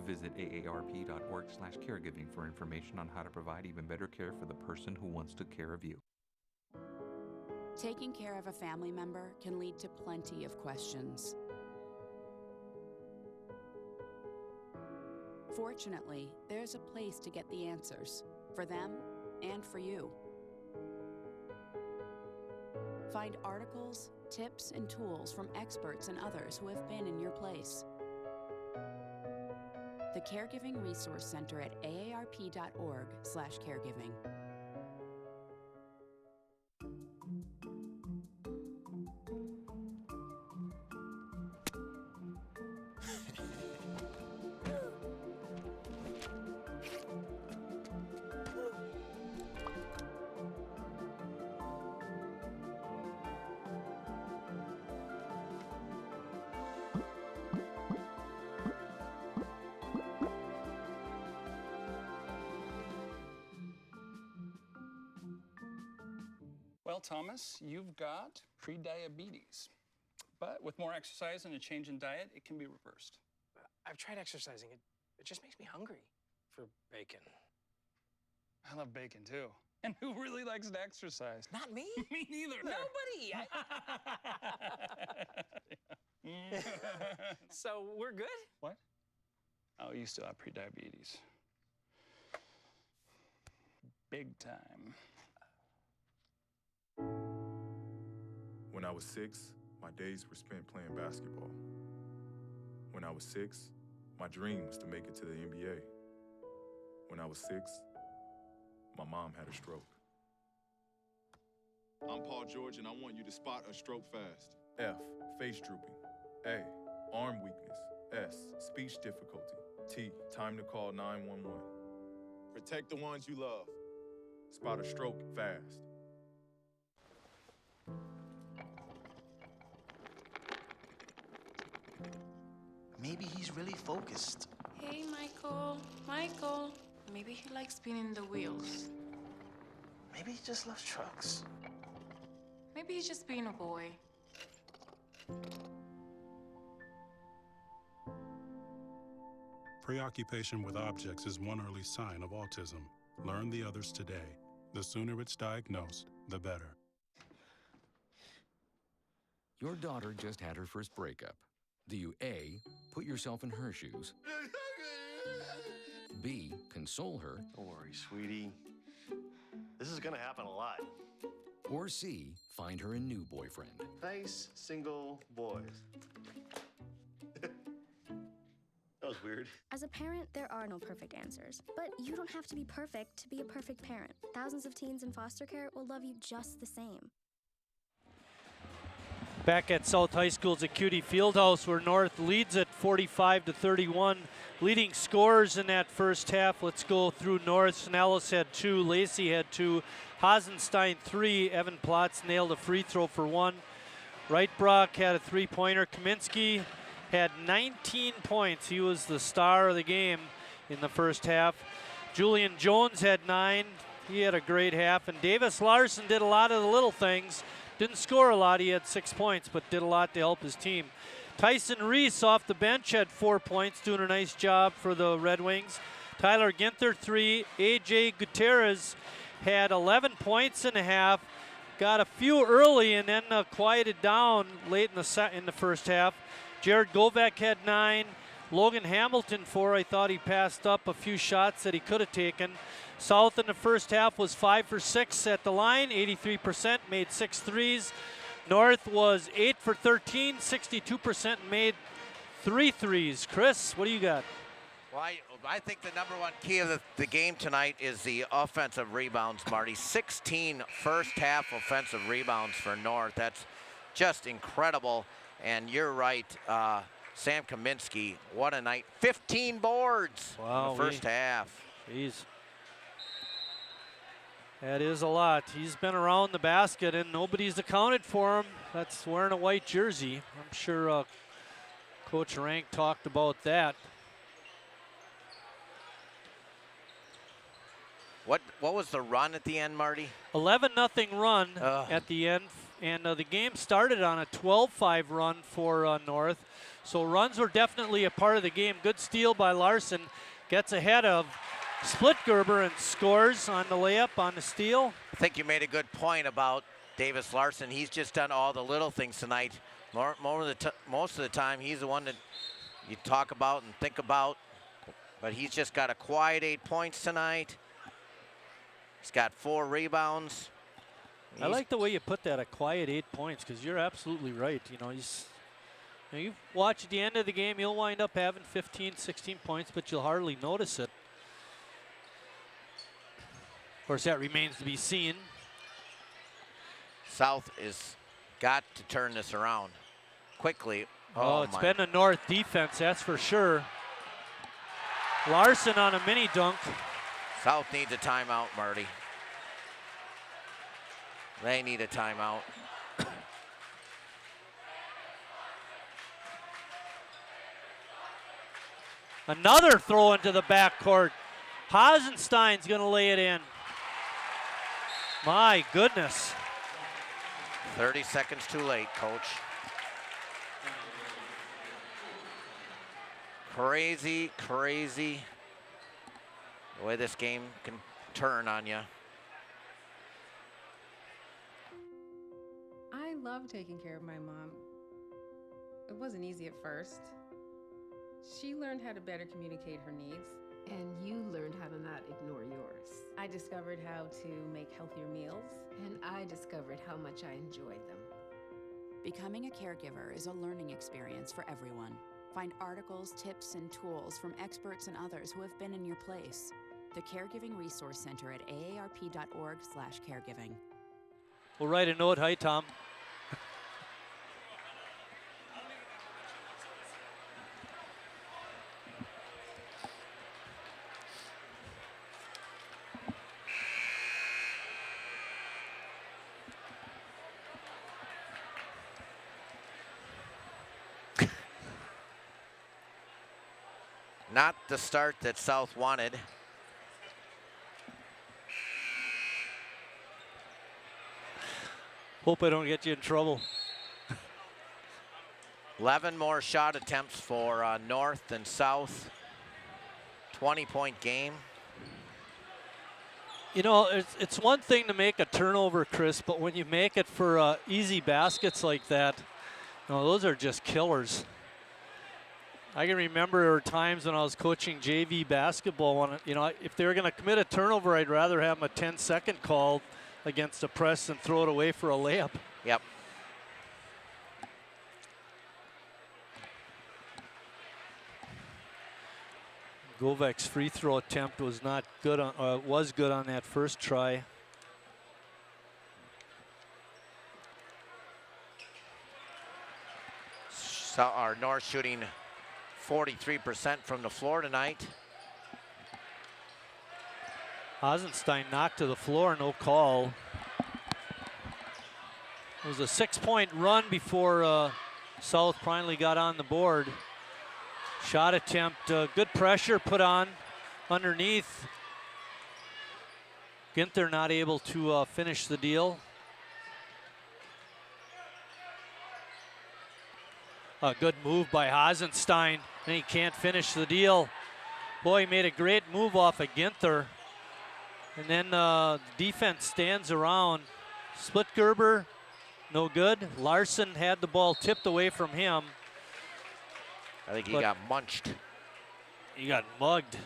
Visit aarp.org/caregiving for information on how to provide even better care for the person who wants to care of you. Taking care of a family member can lead to plenty of questions. Fortunately, there's a place to get the answers, for them and for you. Find articles, tips, and tools from experts and others who have been in your place. The Caregiving Resource Center at aarp.org/caregiving. Well, Thomas, you've got prediabetes. But with more exercise and a change in diet, it can be reversed. I've tried exercising. It just makes me hungry for bacon. I love bacon, too. And who really likes to exercise? Not me. Me neither. Nobody. So we're good? What? Oh, you still have prediabetes. Big time. When I was 6, my days were spent playing basketball. When I was 6, my dream was to make it to the NBA. When I was 6, my mom had a stroke. I'm Paul George, and I want you to spot a stroke fast. F, face drooping. A, arm weakness. S, speech difficulty. T, time to call 911. Protect the ones you love. Spot a stroke fast. Maybe he's really focused. Hey, Michael. Michael. Maybe he likes spinning the wheels. Maybe he just loves trucks. Maybe he's just being a boy. Preoccupation with objects is one early sign of autism. Learn the others today. The sooner it's diagnosed, the better. Your daughter just had her first breakup. Do you A, put yourself in her shoes? B, console her? Don't worry, sweetie. This is gonna happen a lot. Or C, find her a new boyfriend? Nice, single boys. That was weird. As a parent, there are no perfect answers. But you don't have to be perfect to be a perfect parent. Thousands of teens in foster care will love you just the same. Back at South High School's Acuity Fieldhouse, where North leads at 45-31. Leading scorers in that first half. Let's go through North. Snellis had 2, Lacey had 2, Hasenstein 3, Evan Plotz nailed a free throw for 1. Wrightbrock had a 3-pointer. Kaminsky had 19 points. He was the star of the game in the first half. Julian Jones had 9. He had a great half. And Davis Larson did a lot of the little things. Didn't score a lot. He had 6 points, but did a lot to help his team. Tyson Reese off the bench had 4 points, doing a nice job for the Red Wings. Tyler Ginther 3. A.J. Gutierrez had 11 points and a half. Got a few early and then quieted down late in the first half. Jared Govek had 9. Logan Hamilton 4. I thought he passed up a few shots that he could have taken. South in the first half was 5 for 6 at the line, 83%, made 6 threes. North was 8 for 13, 62%, made 3 threes. Chris, what do you got? Well, I think the number one key of the game tonight is the offensive rebounds, Marty. 16 first half offensive rebounds for North. That's just incredible. And you're right, Sam Kaminsky, what a night. 15 boards in the first half. Jeez. That is a lot. He's been around the basket and nobody's accounted for him. That's wearing a white jersey. I'm sure Coach Rank talked about that. What was the run at the end, Marty? 11-0 run at the end And the game started on a 12-5 run for North. So runs were definitely a part of the game. Good steal by Larson. Gets ahead of Splitgerber and scores on the layup on the steal. I think you made a good point about Davis Larson. He's just done all the little things tonight. Most of the time, he's the one that you talk about and think about. But he's just got a quiet 8 points tonight. He's got 4 rebounds. I like the way you put that, a quiet 8 points, because you're absolutely right. You know, you watch at the end of the game, you'll wind up having 15, 16 points, but you'll hardly notice it. Of course, that remains to be seen. South is got to turn this around quickly. Oh, it's been a North defense, that's for sure. Larson on a mini dunk. South needs a timeout, Marty. They need a timeout. Another throw into the backcourt. Hasenstein's going to lay it in. My goodness. 30 seconds too late, coach. Crazy, crazy the way this game can turn on you. I love taking care of my mom. It wasn't easy at first. She learned how to better communicate her needs. And you learned how to not ignore yours. I discovered how to make healthier meals. And I discovered how much I enjoyed them. Becoming a caregiver is a learning experience for everyone. Find articles, tips, and tools from experts and others who have been in your place. The Caregiving Resource Center at aarp.org/caregiving. We'll write a note. Hi, Tom. Not the start that South wanted. Hope I don't get you in trouble. 11 more shot attempts for North than South. 20-point game. You know, it's one thing to make a turnover, Chris, but when you make it for easy baskets like that, you know, those are just killers. I can remember there were times when I was coaching JV basketball when, you know, if they were going to commit a turnover, I'd rather have them a 10-second call against a press than throw it away for a layup. Yep. Govek's free throw attempt was not good on, was good on that first try. So our North shooting 43% from the floor tonight. Hasenstein knocked to the floor, no call. It was a 6-point run before South finally got on the board. Shot attempt, good pressure put on underneath. Ginther not able to finish the deal. A good move by Hasenstein, and he can't finish the deal. Boy, he made a great move off of Ginther. And then defense stands around. Splitgerber, no good. Larson had the ball tipped away from him. I think he got munched. He got mugged.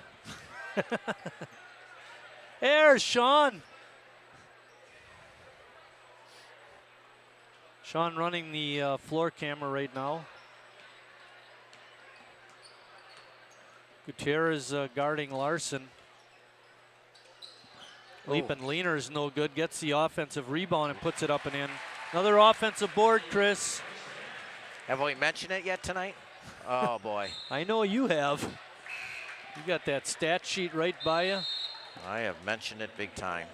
There's Sean. Sean running the floor camera right now. Gutierrez guarding Larson. Leaping Leaner's no good. Gets the offensive rebound and puts it up and in. Another offensive board, Chris. Have we mentioned it yet tonight? Oh, boy. I know you have. You got that stat sheet right by you. I have mentioned it big time.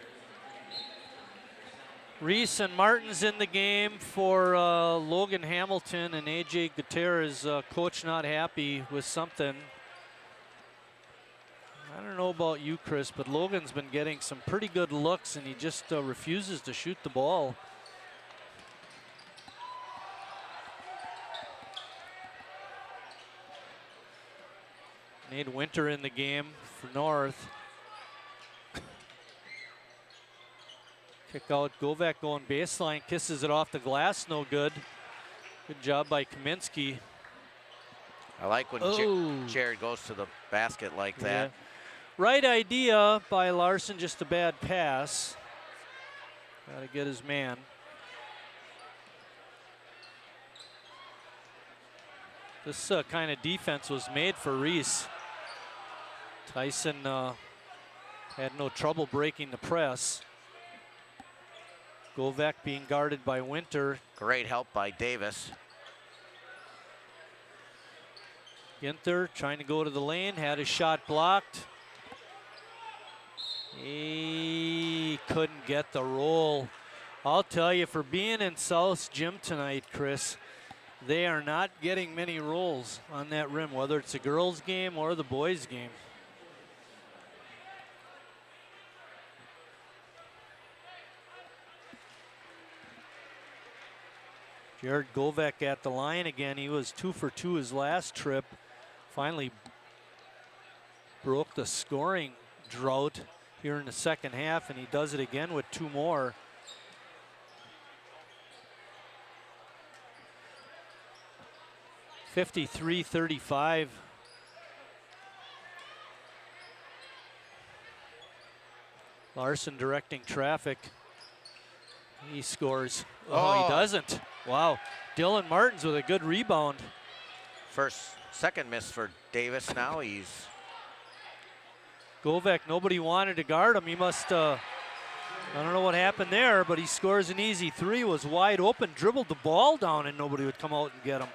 Reese and Martin's in the game for Logan Hamilton, and AJ Gutierrez, coach not happy with something. I don't know about you, Chris, but Logan's been getting some pretty good looks, and he just refuses to shoot the ball. Made Winter in the game for North. Kick out, Govek going baseline, kisses it off the glass, no good. Good job by Kaminsky. I like when Jared goes to the basket like that. Yeah. Right idea by Larson, just a bad pass. Got to get his man. This kind of defense was made for Reese. Tyson had no trouble breaking the press. Govek being guarded by Winter. Great help by Davis. Ginther trying to go to the lane, had his shot blocked. He couldn't get the roll. I'll tell you, for being in South's gym tonight, Chris, they are not getting many rolls on that rim, whether it's a girls' game or the boys' game. Jared Govek at the line again. He was 2 for 2 his last trip. Finally broke the scoring drought here in the second half, and he does it again with 2 more. (53-35). Larson directing traffic. He scores. Oh, he doesn't. Wow. Dylan Martins with a good rebound. Second miss for Davis now. He's Govek, nobody wanted to guard him. He must, I don't know what happened there, but he scores an easy 3, was wide open, dribbled the ball down, and nobody would come out and get him.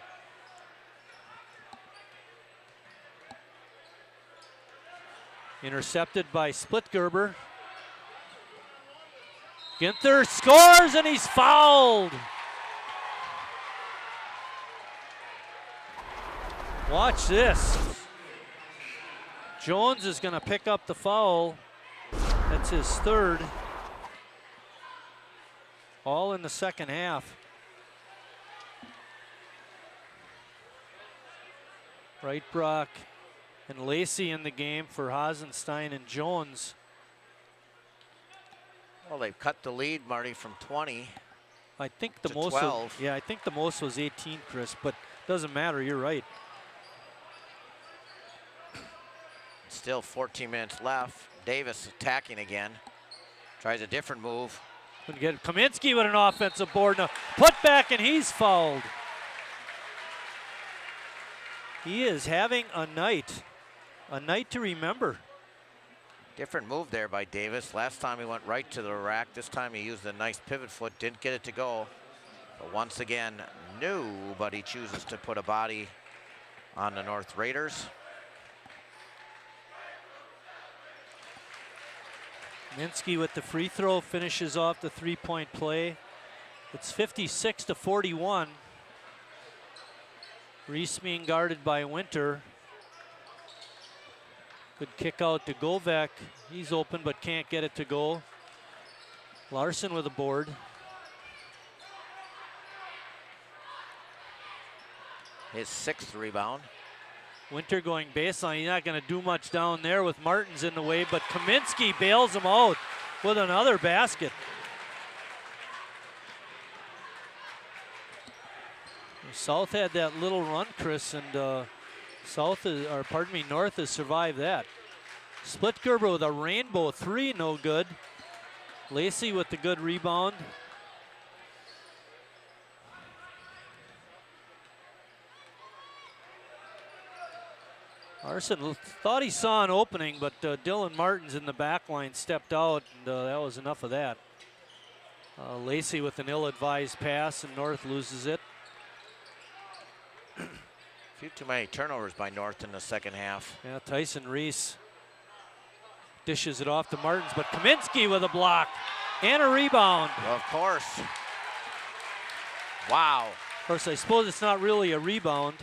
Intercepted by Splitgerber. Ginther scores, and he's fouled. Watch this. Jones is going to pick up the foul. That's his 3rd. All in the second half. Breitbrock and Lacey in the game for Hasenstein and Jones. Well, they've cut the lead, Marty, from 20. I think the to most 12. I think the most was 18, Chris, but doesn't matter, you're right. Still 14 minutes left. Davis attacking again. Tries a different move. Couldn't get it. Kaminsky with an offensive board. Now put back, and he's fouled. He is having a night to remember. Different move there by Davis. Last time he went right to the rack. This time he used a nice pivot foot. Didn't get it to go. But once again, nobody chooses to put a body on the North Raiders. Minsky with the free throw finishes off the 3-point play. It's 56-41. Reese being guarded by Winter. Good kick out to Govek. He's open but can't get it to go. Larson with a board. His 6th rebound. Winter going baseline. He's not going to do much down there with Martins in the way, but Kaminsky bails him out with another basket. South had that little run, Chris, and North has survived that. Splitgerber with a rainbow 3, no good. Lacey with the good rebound. Larson thought he saw an opening, but Dylan Martins in the back line stepped out, and that was enough of that. Lacey with an ill-advised pass, and North loses it. A few too many turnovers by North in the second half. Yeah, Tyson Reese dishes it off to Martins, but Kaminsky with a block and a rebound. Well, of course. Wow. Of course, I suppose it's not really a rebound.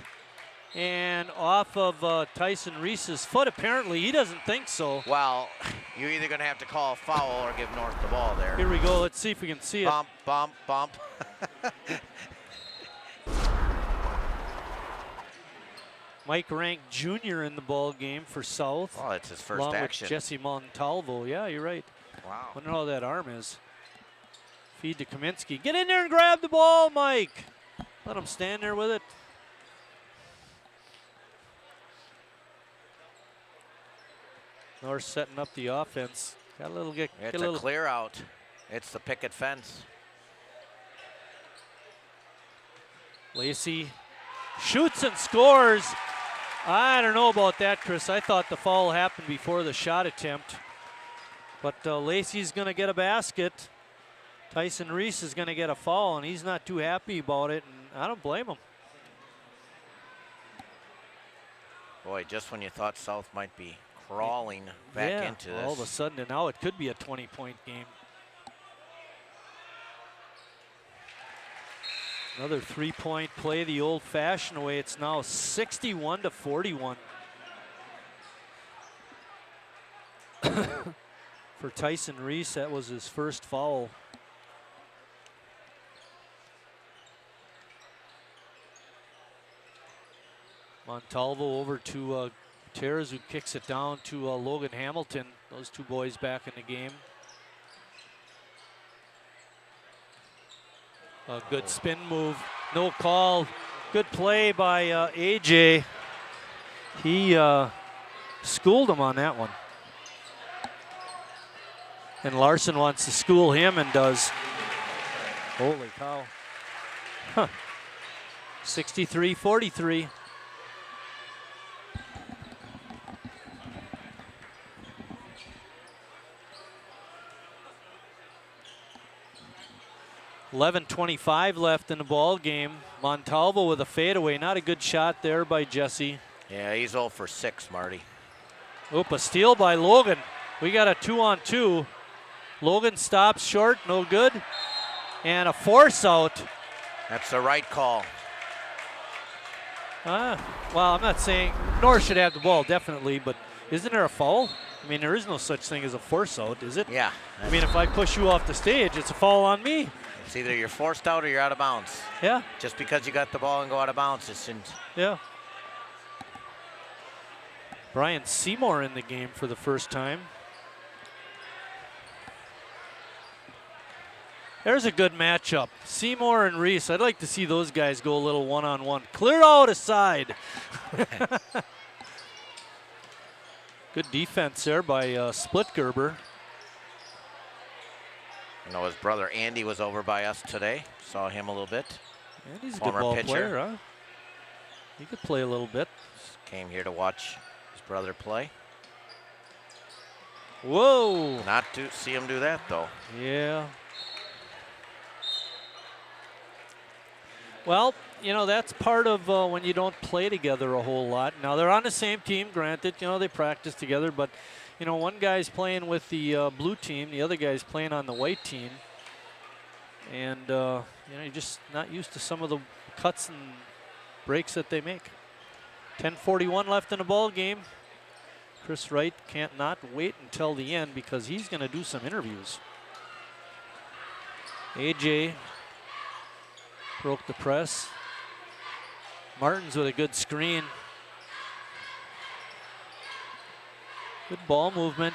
And off of Tyson Reese's foot, apparently he doesn't think so. Well, you're either going to have to call a foul or give North the ball there. Here we go. Let's see if we can see bump, it. Bump, bump, bump. Mike Rank Jr. in the ball game for South. Oh, it's his first along action. With Jesse Montalvo. Yeah, you're right. Wow. Wonder how that arm is. Feed to Kaminsky. Get in there and grab the ball, Mike. Let him stand there with it. North setting up the offense. Got a little It's a little clear out. It's the picket fence. Lacey shoots and scores. I don't know about that, Chris. I thought the foul happened before the shot attempt. But Lacey's going to get a basket. Tyson Reese is going to get a foul, and he's not too happy about it, and I don't blame him. Boy, just when you thought South might be crawling back into this. All of a sudden, and now it could be a 20-point game. Another three-point play the old-fashioned way. It's now 61-41. For Tyson Reese, that was his first foul. Montalvo over to Gutierrez, who kicks it down to Logan Hamilton. Those two boys back in the game. A good spin move, no call. Good play by AJ. He schooled him on that one. And Larson wants to school him and does. Holy cow. Huh. 63-43. .25 left in the ball game. Montalvo with a fadeaway. Not a good shot there by Jesse. Yeah, he's 0 for 6, Marty. Oop, a steal by Logan. We got a 2-on-2. Logan stops short, no good. And a force out. That's the right call. Well, I'm not saying North should have the ball, definitely, but isn't there a foul? I mean, there is no such thing as a force out, is it? Yeah. I mean, if I push you off the stage, it's a foul on me. It's either you're forced out or you're out of bounds. Yeah. Just because you got the ball and go out of bounds, yeah. Brian Seymour in the game for the first time. There's a good matchup. Seymour and Reese. I'd like to see those guys go a little one-on-one. Clear out aside. Good defense there by Splitgerber. I know his brother Andy was over by us today. Saw him a little bit. Andy's a good ball player, huh? He could play a little bit. Just came here to watch his brother play. Whoa! Not to see him do that, though. Yeah. Well, you know, that's part of when you don't play together a whole lot. Now, they're on the same team, granted. You know, they practice together, but, you know, one guy's playing with the blue team, the other guy's playing on the white team. And, you know, you're just not used to some of the cuts and breaks that they make. 10:41 left in the ball game. Chris Wright can't not wait until the end because he's going to do some interviews. AJ broke the press. Martins with a good screen. Good ball movement.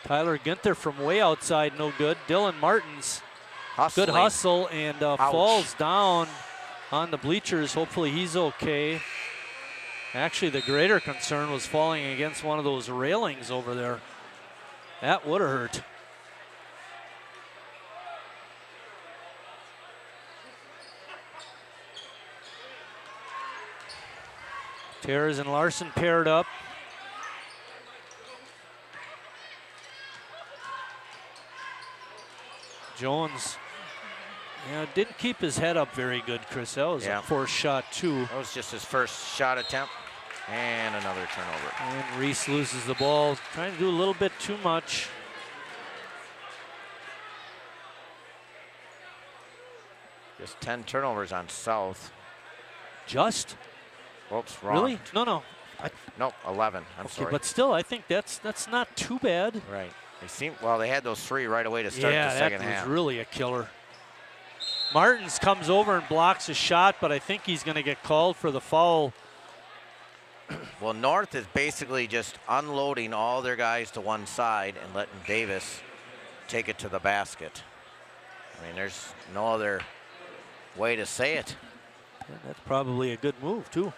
Tyler Ginther from way outside, no good. Dylan Martins, hustling. Good hustle, and falls down on the bleachers. Hopefully he's okay. Actually, the greater concern was falling against one of those railings over there. That would have hurt. Terres and Larson paired up. Jones, didn't keep his head up very good, Chris. That was a forced shot, too. That was just his first shot attempt. And another turnover. And Reese loses the ball. Trying to do a little bit too much. Just 10 turnovers on South. Just? Whoops, wrong. Really? No. Nope, 11. I'm sorry. But still, I think that's not too bad. Right. They had those 3 right away to start the second half. Yeah, that was really a killer. Martins comes over and blocks a shot, but I think he's going to get called for the foul Well, North is basically just unloading all their guys to one side and letting Davis take it to the basket. I mean, there's no other way to say it. And that's probably a good move, too.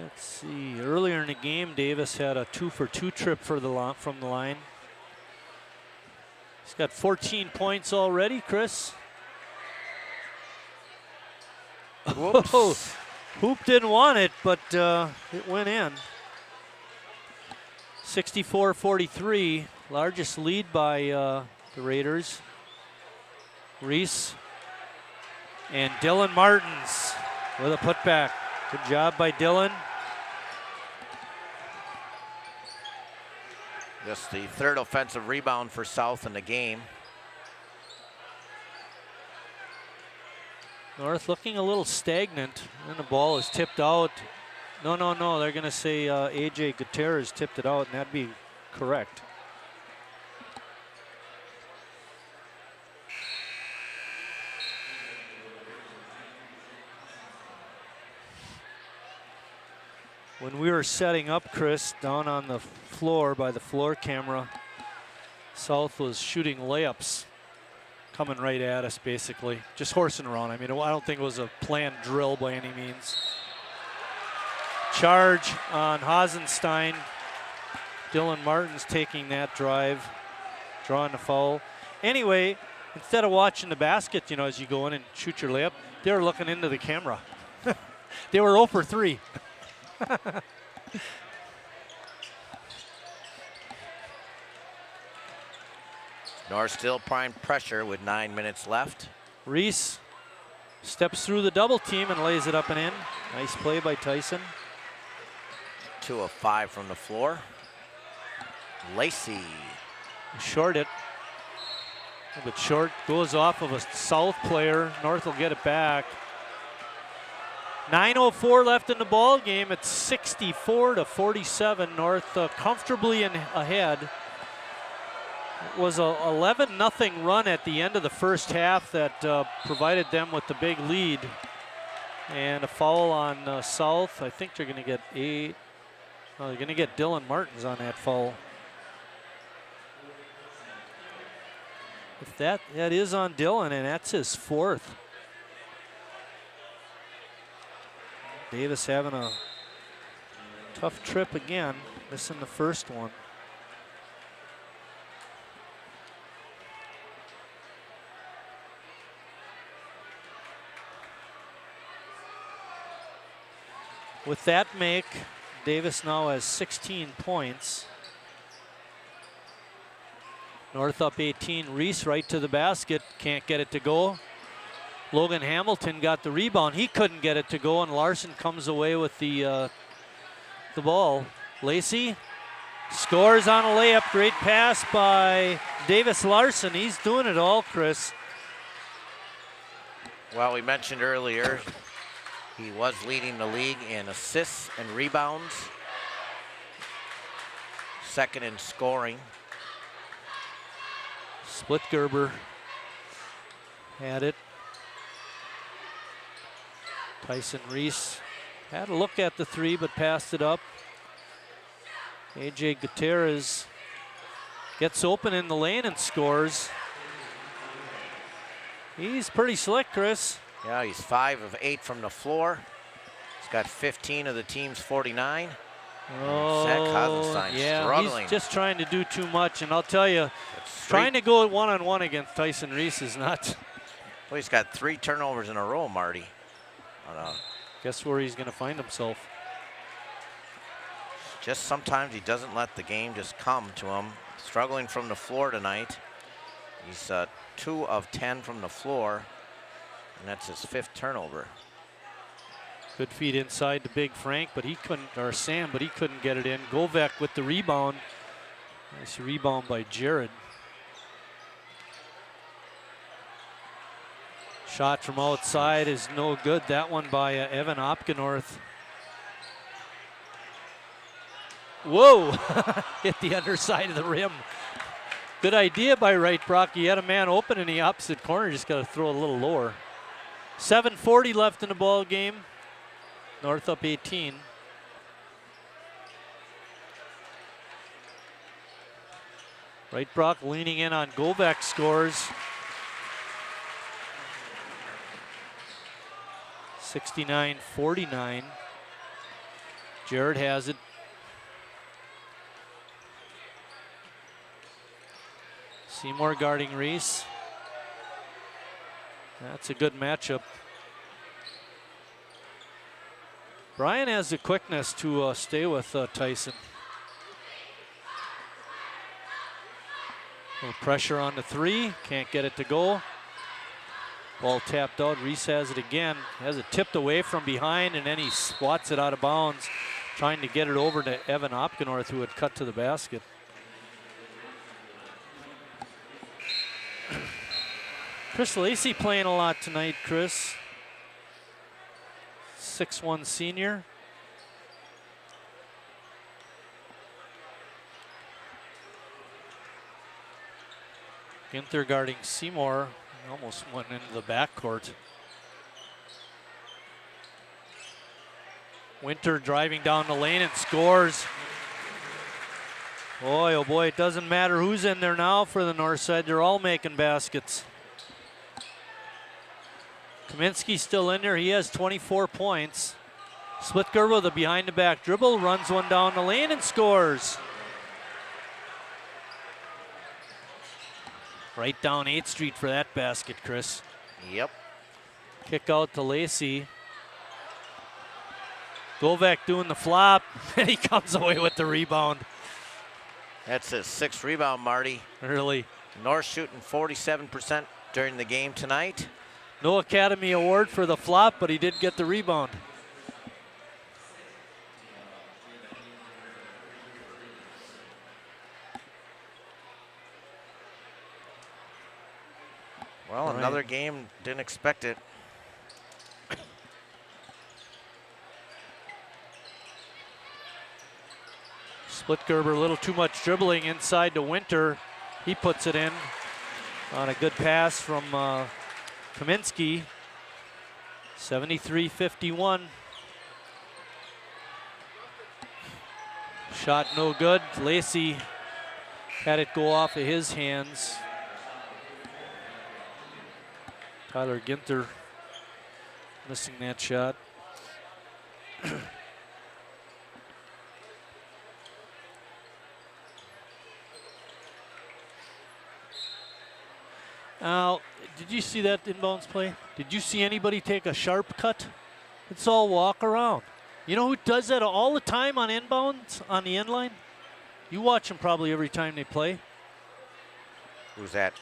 Let's see. Earlier in the game, Davis had a 2-for-2 trip from the line. He's got 14 points already, Chris. Whoa. Hoop didn't want it, but it went in. 64-43, largest lead by the Raiders. Reese and Dylan Martins with a putback. Good job by Dylan. Just the third offensive rebound for South in the game. North looking a little stagnant, and the ball is tipped out. No, they're going to say A.J. Gutierrez tipped it out, and that'd be correct. When we were setting up, Chris, down on the floor by the floor camera, South was shooting layups coming right at us, basically. Just horsing around. I mean, I don't think it was a planned drill by any means. Charge on Hasenstein. Dylan Martins taking that drive, drawing the foul. Anyway, instead of watching the basket, you know, as you go in and shoot your layup, they were looking into the camera. They were 0 for 3. North still prime pressure with 9 minutes left. Reese steps through the double team and lays it up and in. Nice play by Tyson. 2 of 5 from the floor. Lacey. Short it. A bit short, goes off of a South player. North will get it back. 9:04 left in the ball game. It's 64-47. North comfortably ahead. It was a 11-0 run at the end of the first half that provided them with the big lead. And a foul on South. I think they're going to get 8. Oh, they're going to get Dylan Martins on that foul. If that is on Dylan, and that's his 4th. Davis having a tough trip again, missing the first one. With that make, Davis now has 16 points. North up 18. Reese right to the basket, can't get it to go. Logan Hamilton got the rebound. He couldn't get it to go, and Larson comes away with the ball. Lacey scores on a layup. Great pass by Davis Larson. He's doing it all, Chris. Well, we mentioned earlier, he was leading the league in assists and rebounds. Second in scoring. Split Gerber had it. Tyson Reese had a look at the 3, but passed it up. A.J. Gutierrez gets open in the lane and scores. He's pretty slick, Chris. Yeah, he's 5 of 8 from the floor. He's got 15 of the team's 49. Oh, Zach Hasenstein struggling. He's just trying to do too much, and I'll tell you, trying to go one-on-one against Tyson Reese is not. Well, he's got 3 turnovers in a row, Marty. Guess where he's going to find himself. Just sometimes he doesn't let the game just come to him. Struggling from the floor tonight. He's 2 of 10 from the floor, and that's his 5th turnover. Good feed inside to Big Frank, but he couldn't, or Sam, but he couldn't get it in. Govek with the rebound. Nice rebound by Jared. Shot from outside is no good. That one by Evan Opgenorth. Whoa! Hit the underside of the rim. Good idea by Wright Brock. He had a man open in the opposite corner. Just got to throw a little lower. 7:40 left in the ball game. North up 18. Wright Brock leaning in on Govek scores. 69-49. Jared has it. Seymour guarding Reese. That's a good matchup. Brian has the quickness to stay with Tyson. A little pressure on the three, can't get it to go. Ball tapped out, Reese has it again. Has it tipped away from behind and then he swats it out of bounds, trying to get it over to Evan Opgenorth, who had cut to the basket. Chris Lacey playing a lot tonight, Chris. 6'1" senior. Ginther guarding Seymour. Almost went into the backcourt. Winter driving down the lane and scores. Boy, oh boy, it doesn't matter who's in there now for the north side. They're all making baskets. Kaminsky's still in there. He has 24 points. Splitger with a behind the back dribble, runs one down the lane and scores. Right down 8th Street for that basket, Chris. Yep. Kick out to Lacey. Govek doing the flop, and he comes away with the rebound. That's his 6th rebound, Marty. Really. North shooting 47% during the game tonight. No Academy Award for the flop, but he did get the rebound. Well, another game, didn't expect it. Splitgerber, a little too much dribbling inside to Winter. He puts it in on a good pass from Kaminsky. 73-51. Shot no good. Lacey had it go off of his hands. Tyler Ginther missing that shot. Now, did you see that inbounds play? Did you see anybody take a sharp cut? It's all walk around. You know who does that all the time on inbounds, on the end line? You watch them probably every time they play. Who's that?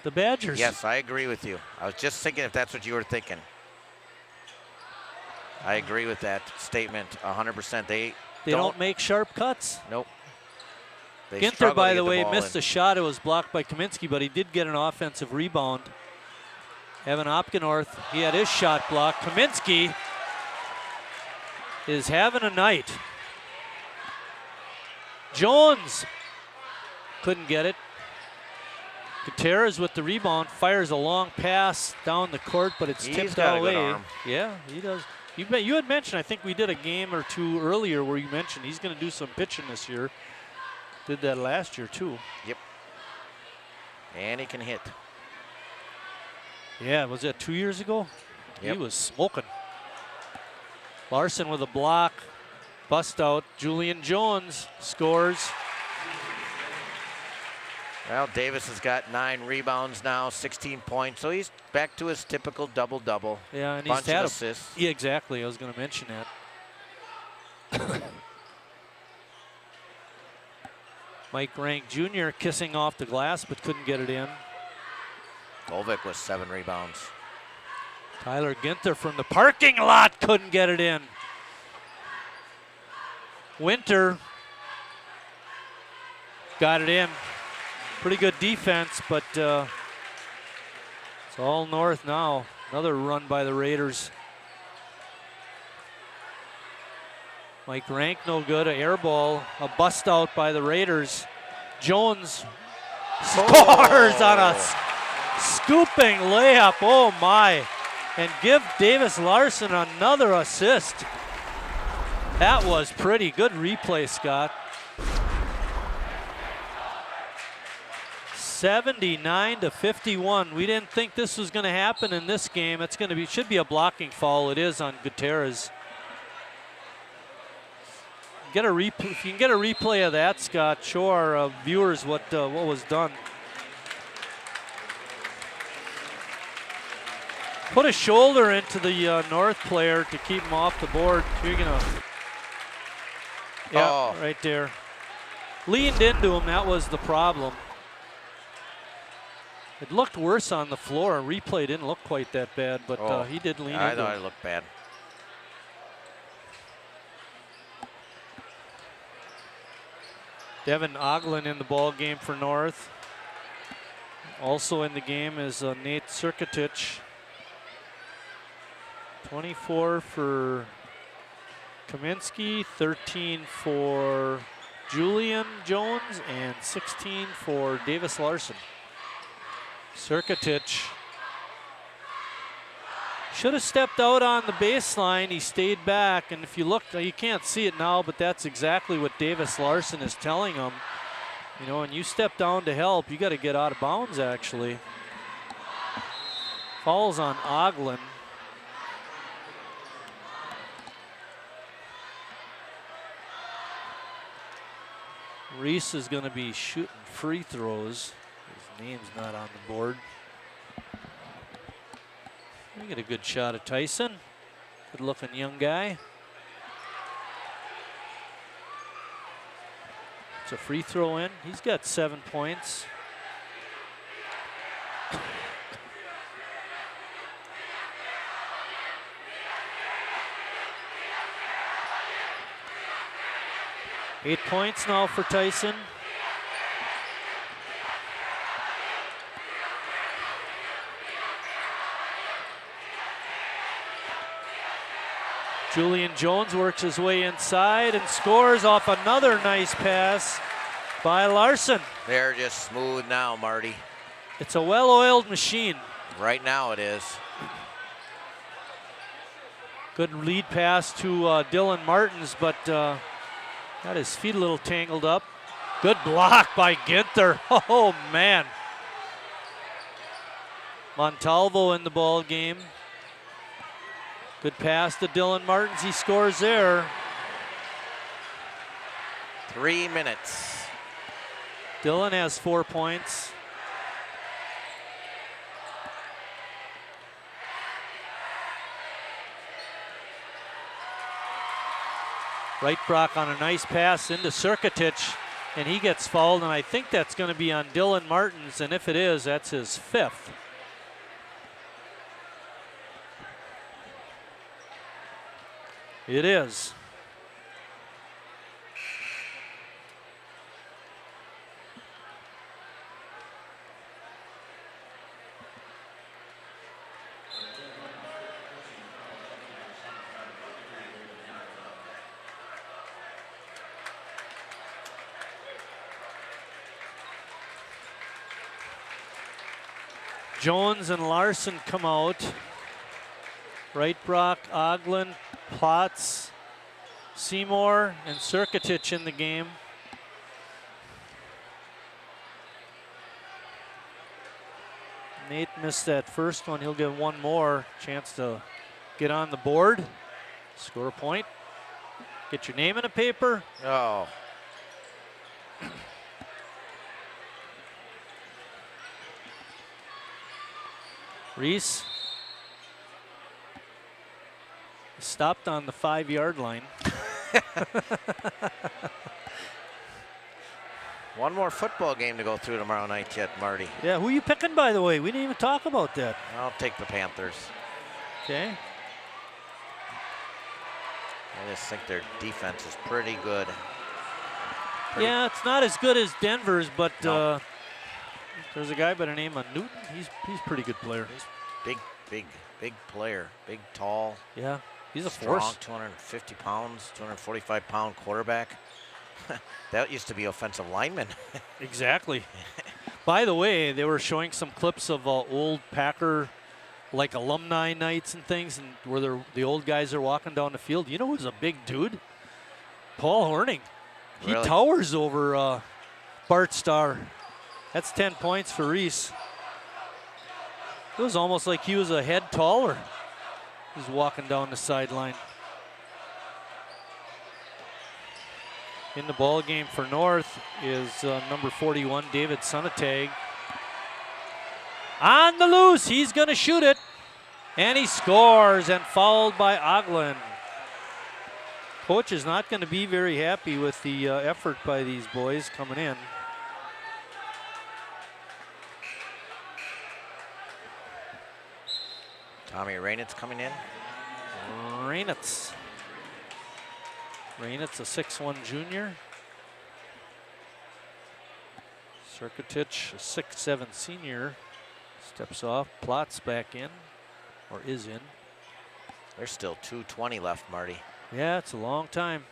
The Badgers. Yes, I agree with you. I was just thinking if that's what you were thinking. I agree with that statement 100%. They don't make sharp cuts. Nope. Ginther, by the way, missed a shot. It was blocked by Kaminsky, but he did get an offensive rebound. Evan Opgenorth, he had his shot blocked. Kaminsky is having a night. Jones couldn't get it. Gutierrez with the rebound, fires a long pass down the court, but it's tipped away. Yeah, he does. You had mentioned, I think we did a game or two earlier where you mentioned he's going to do some pitching this year. Did that last year too. Yep. And he can hit. Yeah, was that 2 years ago? Yep. He was smoking. Larson with a block, bust out. Julian Jones scores. Well, Davis has got 9 rebounds now, 16 points, so he's back to his typical double-double. Yeah, and bunch he's had of assists. Yeah, exactly. I was going to mention that. Mike Rank Jr. kissing off the glass, but couldn't get it in. Govek with 7 rebounds. Tyler Ginther from the parking lot couldn't get it in. Winter got it in. Pretty good defense, but it's all north now. Another run by the Raiders. Mike Rank no good, an air ball, a bust out by the Raiders. Jones Scores on a scooping layup. Oh my. And give Davis Larson another assist. That was pretty good replay, Scott. 79-51. We didn't think this was going to happen in this game. It's going to be, should be a blocking foul. It is on Gutierrez. If you can get a replay of that, Scott, show our viewers what was done. Put a shoulder into the North player to keep him off the board. You're gonna, yeah, right there. Leaned into him. That was the problem. It looked worse on the floor. Replay didn't look quite that bad, but he did lean into I thought him. it looked bad. Devin Oglin in the ball game for North. Also in the game is Nate Cirkatich. 24 for Kaminsky, 13 for Julian Jones, and 16 for Davis Larson. Cirkatich should have stepped out on the baseline. He stayed back, and if you look, you can't see it now, but that's exactly what Davis Larson is telling him. You know, when you step down to help, you got to get out of bounds, actually. Falls on Oglin. Reese is going to be shooting free throws. His name's not on the board. We get a good shot at Tyson. Good looking young guy. It's a free throw in. He's got 7 points. Eight points now for Tyson. Julian Jones works his way inside and scores off another nice pass by Larson. They're just smooth now, Marty. It's a well-oiled machine. Right now it is. Good lead pass to Dylan Martins, but got his feet a little tangled up. Good block by Ginther. Oh, man. Montalvo in the ball game. Good pass to Dylan Martins. He scores there. 3 minutes. Dylan has 4 points. Right Brock on a nice pass into Cirkatich, and he gets fouled, and I think that's going to be on Dylan Martins, and if it is, that's his 5th. It is. Jones and Larson come out. Right Brock, Oglin, Potts, Seymour, and Cirkatich in the game. Nate missed that first one. He'll get one more chance to get on the board, score a point, get your name in a paper. Oh. Reese stopped on the 5-yard line. One more football game to go through tomorrow night yet, Marty. Yeah, who are you picking, by the way? We didn't even talk about that. I'll take the Panthers. Okay. I just think their defense is pretty good. Yeah, it's not as good as Denver's, but No. there's a guy by the name of Newton. He's a pretty good player. He's big player. Big, tall. Yeah, he's a strong, force. 250 pounds, 245-pound quarterback. That used to be offensive lineman. Exactly. By the way, they were showing some clips of old Packer, like alumni nights and things, and where the old guys are walking down the field. You know who's a big dude? Paul Horning. He Really? towers over Bart Starr. That's 10 points for Reese. It was almost like he was a head taller. He's walking down the sideline. In the ball game for North is number 41, David Sonatag. On the loose, he's going to shoot it. And he scores, and fouled by Oglin. Coach is not going to be very happy with the effort by these boys coming in. Tommy Rainitz coming in. Rainitz, a 6'1" junior. Serkatich, a 6'7" senior. Steps off, Plotz back in, or is in. There's still 2:20 left, Marty. Yeah, it's a long time.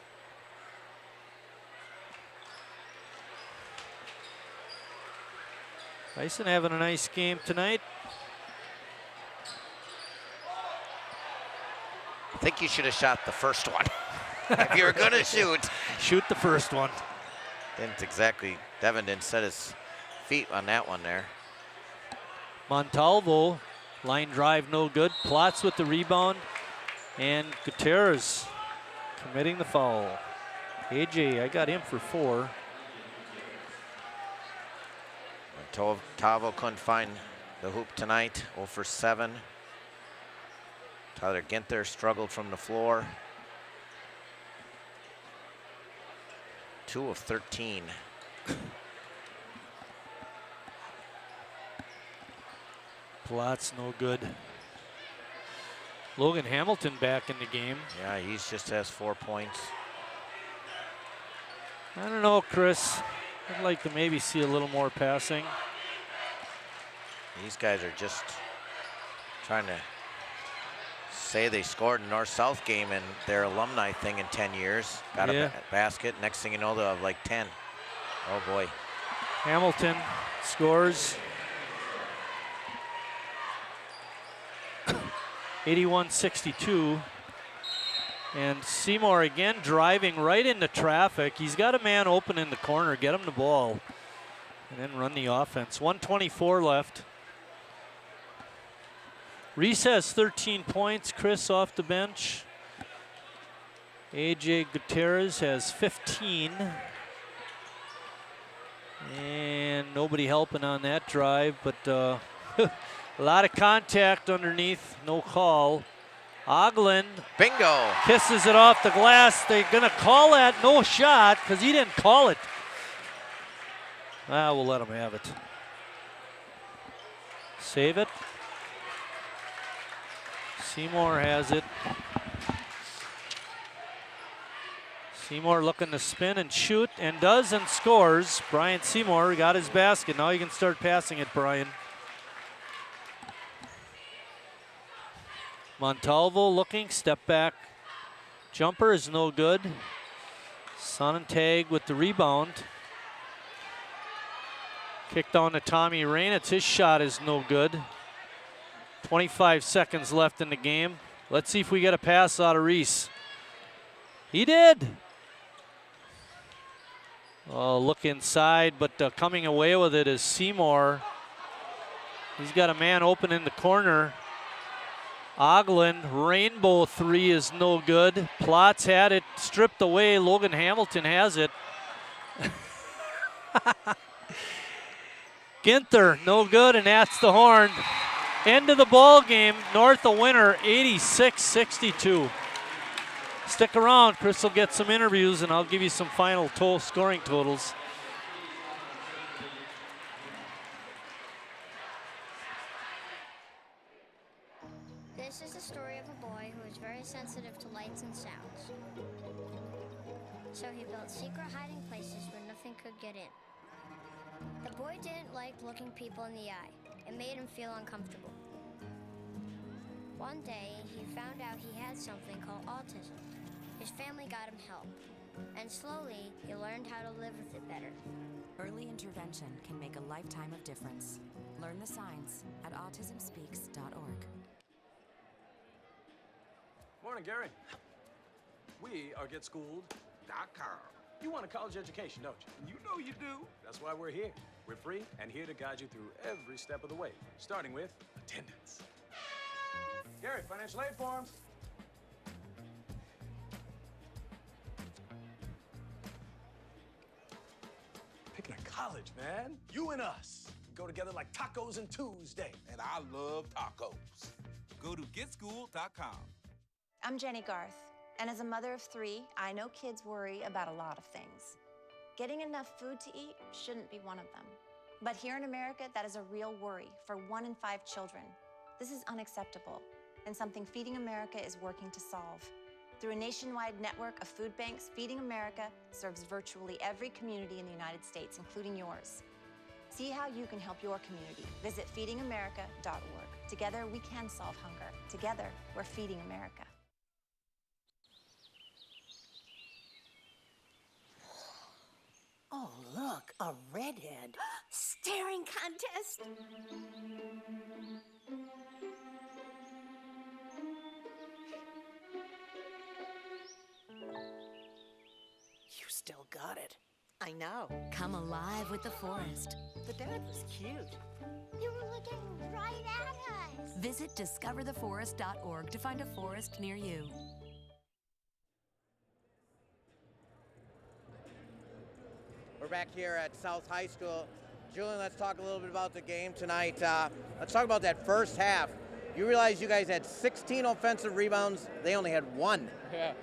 Tyson having a nice game tonight. I think you should have shot the first one. If you were going to shoot. Shoot the first one. Devin didn't set his feet on that one there. Montalvo, line drive no good. Plotz with the rebound. And Gutierrez committing the foul. AJ, I got him for 4. Montalvo couldn't find the hoop tonight, 0 for 7. Tyler Ginther struggled from the floor. 2 of 13. Plotz no good. Logan Hamilton back in the game. Yeah, he just has 4 points. I don't know, Chris. I'd like to maybe see a little more passing. These guys are just trying to say they scored a North-South game in their alumni thing in 10 years. Got a basket. Next thing you know, they'll have like 10. Oh, boy. Hamilton scores. 81-62. And Seymour again driving right into traffic. He's got a man open in the corner. Get him the ball. And then run the offense. 1:24 left. Reese has 13 points. Chris off the bench. AJ Gutierrez has 15. And nobody helping on that drive, but a lot of contact underneath. No call. Oglin. Bingo. Kisses it off the glass. They're going to call that no shot because he didn't call it. We'll let him have it. Save it. Seymour has it. Seymour looking to spin and shoot, and does, and scores. Brian Seymour got his basket. Now you can start passing it, Brian. Montalvo looking, step back. Jumper is no good. Sonntag with the rebound. Kicked on to Tommy Rainitz. His shot is no good. 25 seconds left in the game. Let's see if we get a pass out of Reese. He did. Oh, look inside, but coming away with it is Seymour. He's got a man open in the corner. Oglin, rainbow 3 is no good. Plotz had it stripped away. Logan Hamilton has it. Ginther, no good, and that's the horn. End of the ball game. North a winner, 86-62. Stick around. Chris will get some interviews, and I'll give you some final scoring totals. This is the story of a boy who is very sensitive to lights and sounds. So he built secret hiding places where nothing could get in. The boy didn't like looking people in the eye. It made him feel uncomfortable. One day, he found out he had something called autism. His family got him help, and slowly, he learned how to live with it better. Early intervention can make a lifetime of difference. Learn the signs at autismspeaks.org. Morning, Gary. We are GetSchooled.com. You want a college education, don't you? You know you do. That's why we're here. We're free and here to guide you through every step of the way, starting with attendance. Gary, financial aid forms. Picking a college, man. You and us. Go together like tacos and Tuesday. And I love tacos. Go to GetSchool.com. I'm Jenny Garth, and as a mother of 3, I know kids worry about a lot of things. Getting enough food to eat shouldn't be one of them. But here in America, that is a real worry for 1 in 5 children. This is unacceptable, and something Feeding America is working to solve. Through a nationwide network of food banks, Feeding America serves virtually every community in the United States, including yours. See how you can help your community. Visit feedingamerica.org. Together, we can solve hunger. Together, we're Feeding America. Oh, look, a redhead. Staring contest. You still got it. I know. Come alive with the forest. The dad was cute. You were looking right at us. Visit discovertheforest.org to find a forest near you. We're back here at South High School. Julian, let's talk a little bit about the game tonight. Let's talk about that first half. You realize you guys had 16 offensive rebounds. They only had 1. Yeah.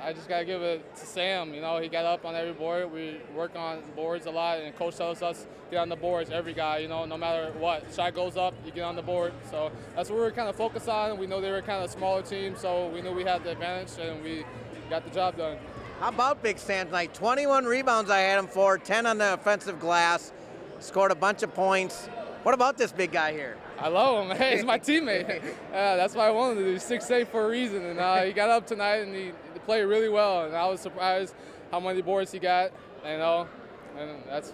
I just got to give it to Sam. You know, he got up on every board. We work on boards a lot, and Coach tells us get on the boards, every guy, you know, no matter what. Shot goes up, you get on the board. So that's what we were kind of focused on. We know they were kind of a smaller team, so we knew we had the advantage, and we got the job done. How about Big Sam tonight? 21 rebounds I had him for, 10 on the offensive glass, scored a bunch of points. What about this big guy here? I love him. Hey, he's my teammate. That's why I wanted to do 6'8" for a reason. And he got up tonight and he played really well. And I was surprised how many boards he got. You know, and that's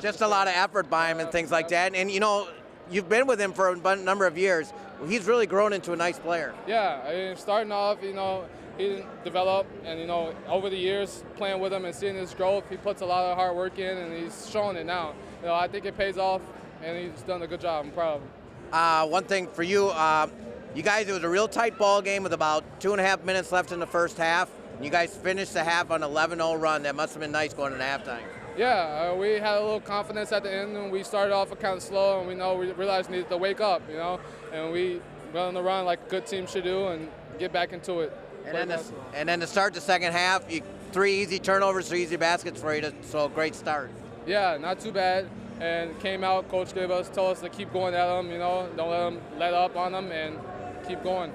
just a lot of effort by him and things like that. And you know, you've been with him for a number of years. He's really grown into a nice player. Yeah, I mean, starting off, you know, he didn't develop, and you know, over the years playing with him and seeing his growth, he puts a lot of hard work in, and he's showing it now. You know, I think it pays off, and he's done a good job. I'm proud of him. One thing for you, you guys, it was a real tight ball game with about 2.5 minutes left in the first half. You guys finished the half on an 11-0 run. That must have been nice going into halftime. Yeah, we had a little confidence at the end, and we started off kind of slow, and we realized we needed to wake up, you know, and we went on the run like a good team should do and get back into it. And then to start the second half, 3 easy turnovers, 3 easy baskets for you, so great start. Yeah, not too bad. And came out, coach told us to keep going at them, you know, don't let them let up on them and keep going.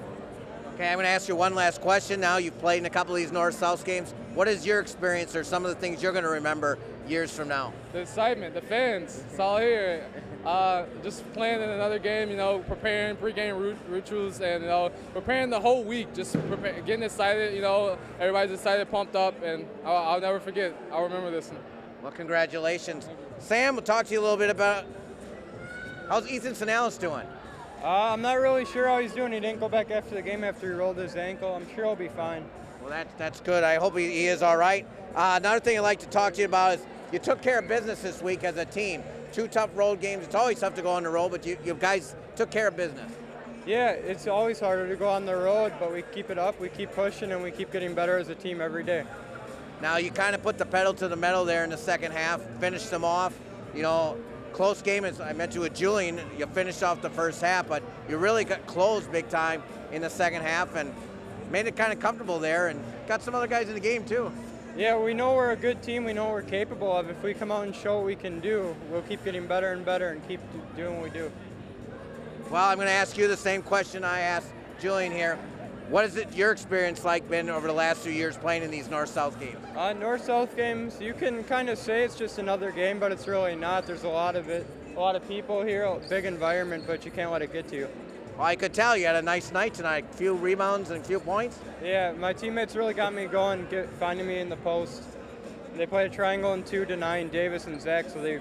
Okay, I'm going to ask you one last question now. You've played in a couple of these North-South games. What is your experience or some of the things you're going to remember years from now? The excitement, the fans, it's all here. Just playing in another game, you know, preparing pregame rituals and, you know, preparing the whole week, just getting excited, you know, everybody's excited, pumped up, and I'll never forget. I'll remember this. Well, congratulations. Sam, we'll talk to you a little bit about how's Ethan Sinalis doing? I'm not really sure how he's doing. He didn't go back after the game after he rolled his ankle. I'm sure he'll be fine. Well, that's good. I hope he is all right. Another thing I'd like to talk to you about is you took care of business this week as a team. 2 tough road games. It's always tough to go on the road, but you guys took care of business. Yeah, it's always harder to go on the road, but we keep it up, we keep pushing, and we keep getting better as a team every day. Now, you kind of put the pedal to the metal there in the second half, finished them off. You know, close game, as I mentioned with Julian, you finished off the first half, but you really got closed big time in the second half and made it kind of comfortable there and got some other guys in the game too. Yeah, we know we're a good team. We know what we're capable of. If we come out and show what we can do, we'll keep getting better and better and keep doing what we do. Well, I'm going to ask you the same question I asked Julian here. What is it your experience like been over the last few years playing in these North-South games? North-South games, you can kind of say it's just another game, but it's really not. There's a lot of it, a lot of people here, a big environment, but you can't let it get to you. Well, I could tell you had a nice night tonight. A few rebounds and a few points. Yeah, my teammates really got me going, finding me in the post. They played a triangle and 2 denying Davis and Zach, so the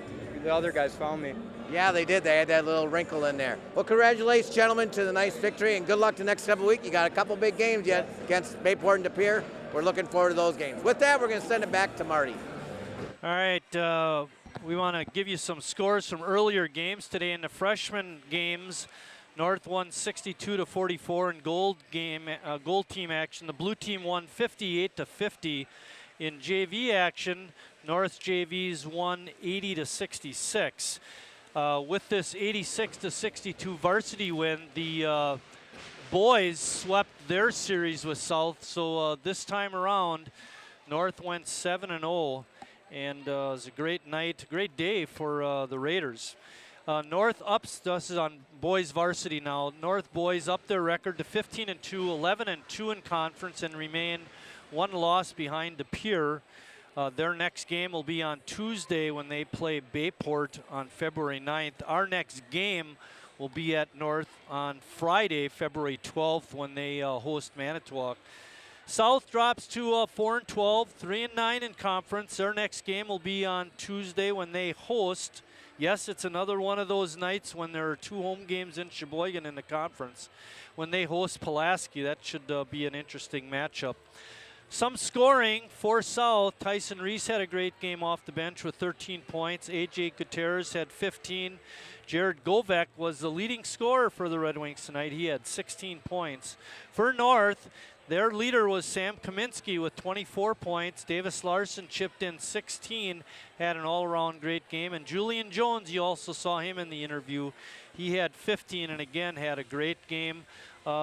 other guys found me. Yeah, they did. They had that little wrinkle in there. Well, congratulations, gentlemen, to the nice victory, and good luck the next couple of weeks. You got a couple big games yet against Bayport and De Pere. We're looking forward to those games. With that, we're going to send it back to Marty. All right, we want to give you some scores from earlier games today. In the freshman games, North won 62-44 in gold team action. The blue team won 58-50. In JV action, North JVs won 80-66. With this 86-62 varsity win, the boys swept their series with South. So this time around, North went 7-0, and it was a great night, great day for the Raiders. North ups, this is on boys varsity now. North boys up their record to 15-2, 11-2 in conference, and remain one loss behind De Pere. Their next game will be on Tuesday when they play Bayport on February 9th. Our next game will be at North on Friday, February 12th, when they host Manitowoc. South drops to 4-12, 3-9 in conference. Their next game will be on Tuesday when they host. Yes, it's another one of those nights when there are 2 home games in Sheboygan in the conference. When they host Pulaski, that should be an interesting matchup. Some scoring for South. Tyson Reese had a great game off the bench with 13 points. A.J. Gutierrez had 15. Jared Govek was the leading scorer for the Red Wings tonight. He had 16 points. For North, their leader was Sam Kaminsky with 24 points. Davis Larson chipped in 16, had an all-around great game. And Julian Jones, you also saw him in the interview. He had 15 and again had a great game.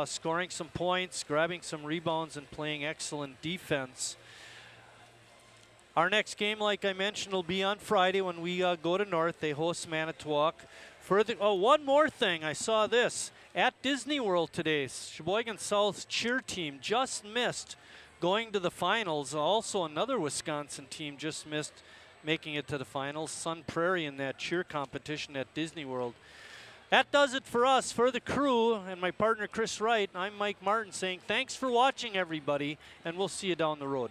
Scoring some points, grabbing some rebounds, and playing excellent defense. Our next game, like I mentioned, will be on Friday when we go to North. They host Manitowoc. One more thing, I saw this. At Disney World today, Sheboygan South's cheer team just missed going to the finals. Also, another Wisconsin team just missed making it to the finals. Sun Prairie in that cheer competition at Disney World. That does it for us. For the crew and my partner Chris Wright, I'm Mike Martin saying thanks for watching, everybody, and we'll see you down the road.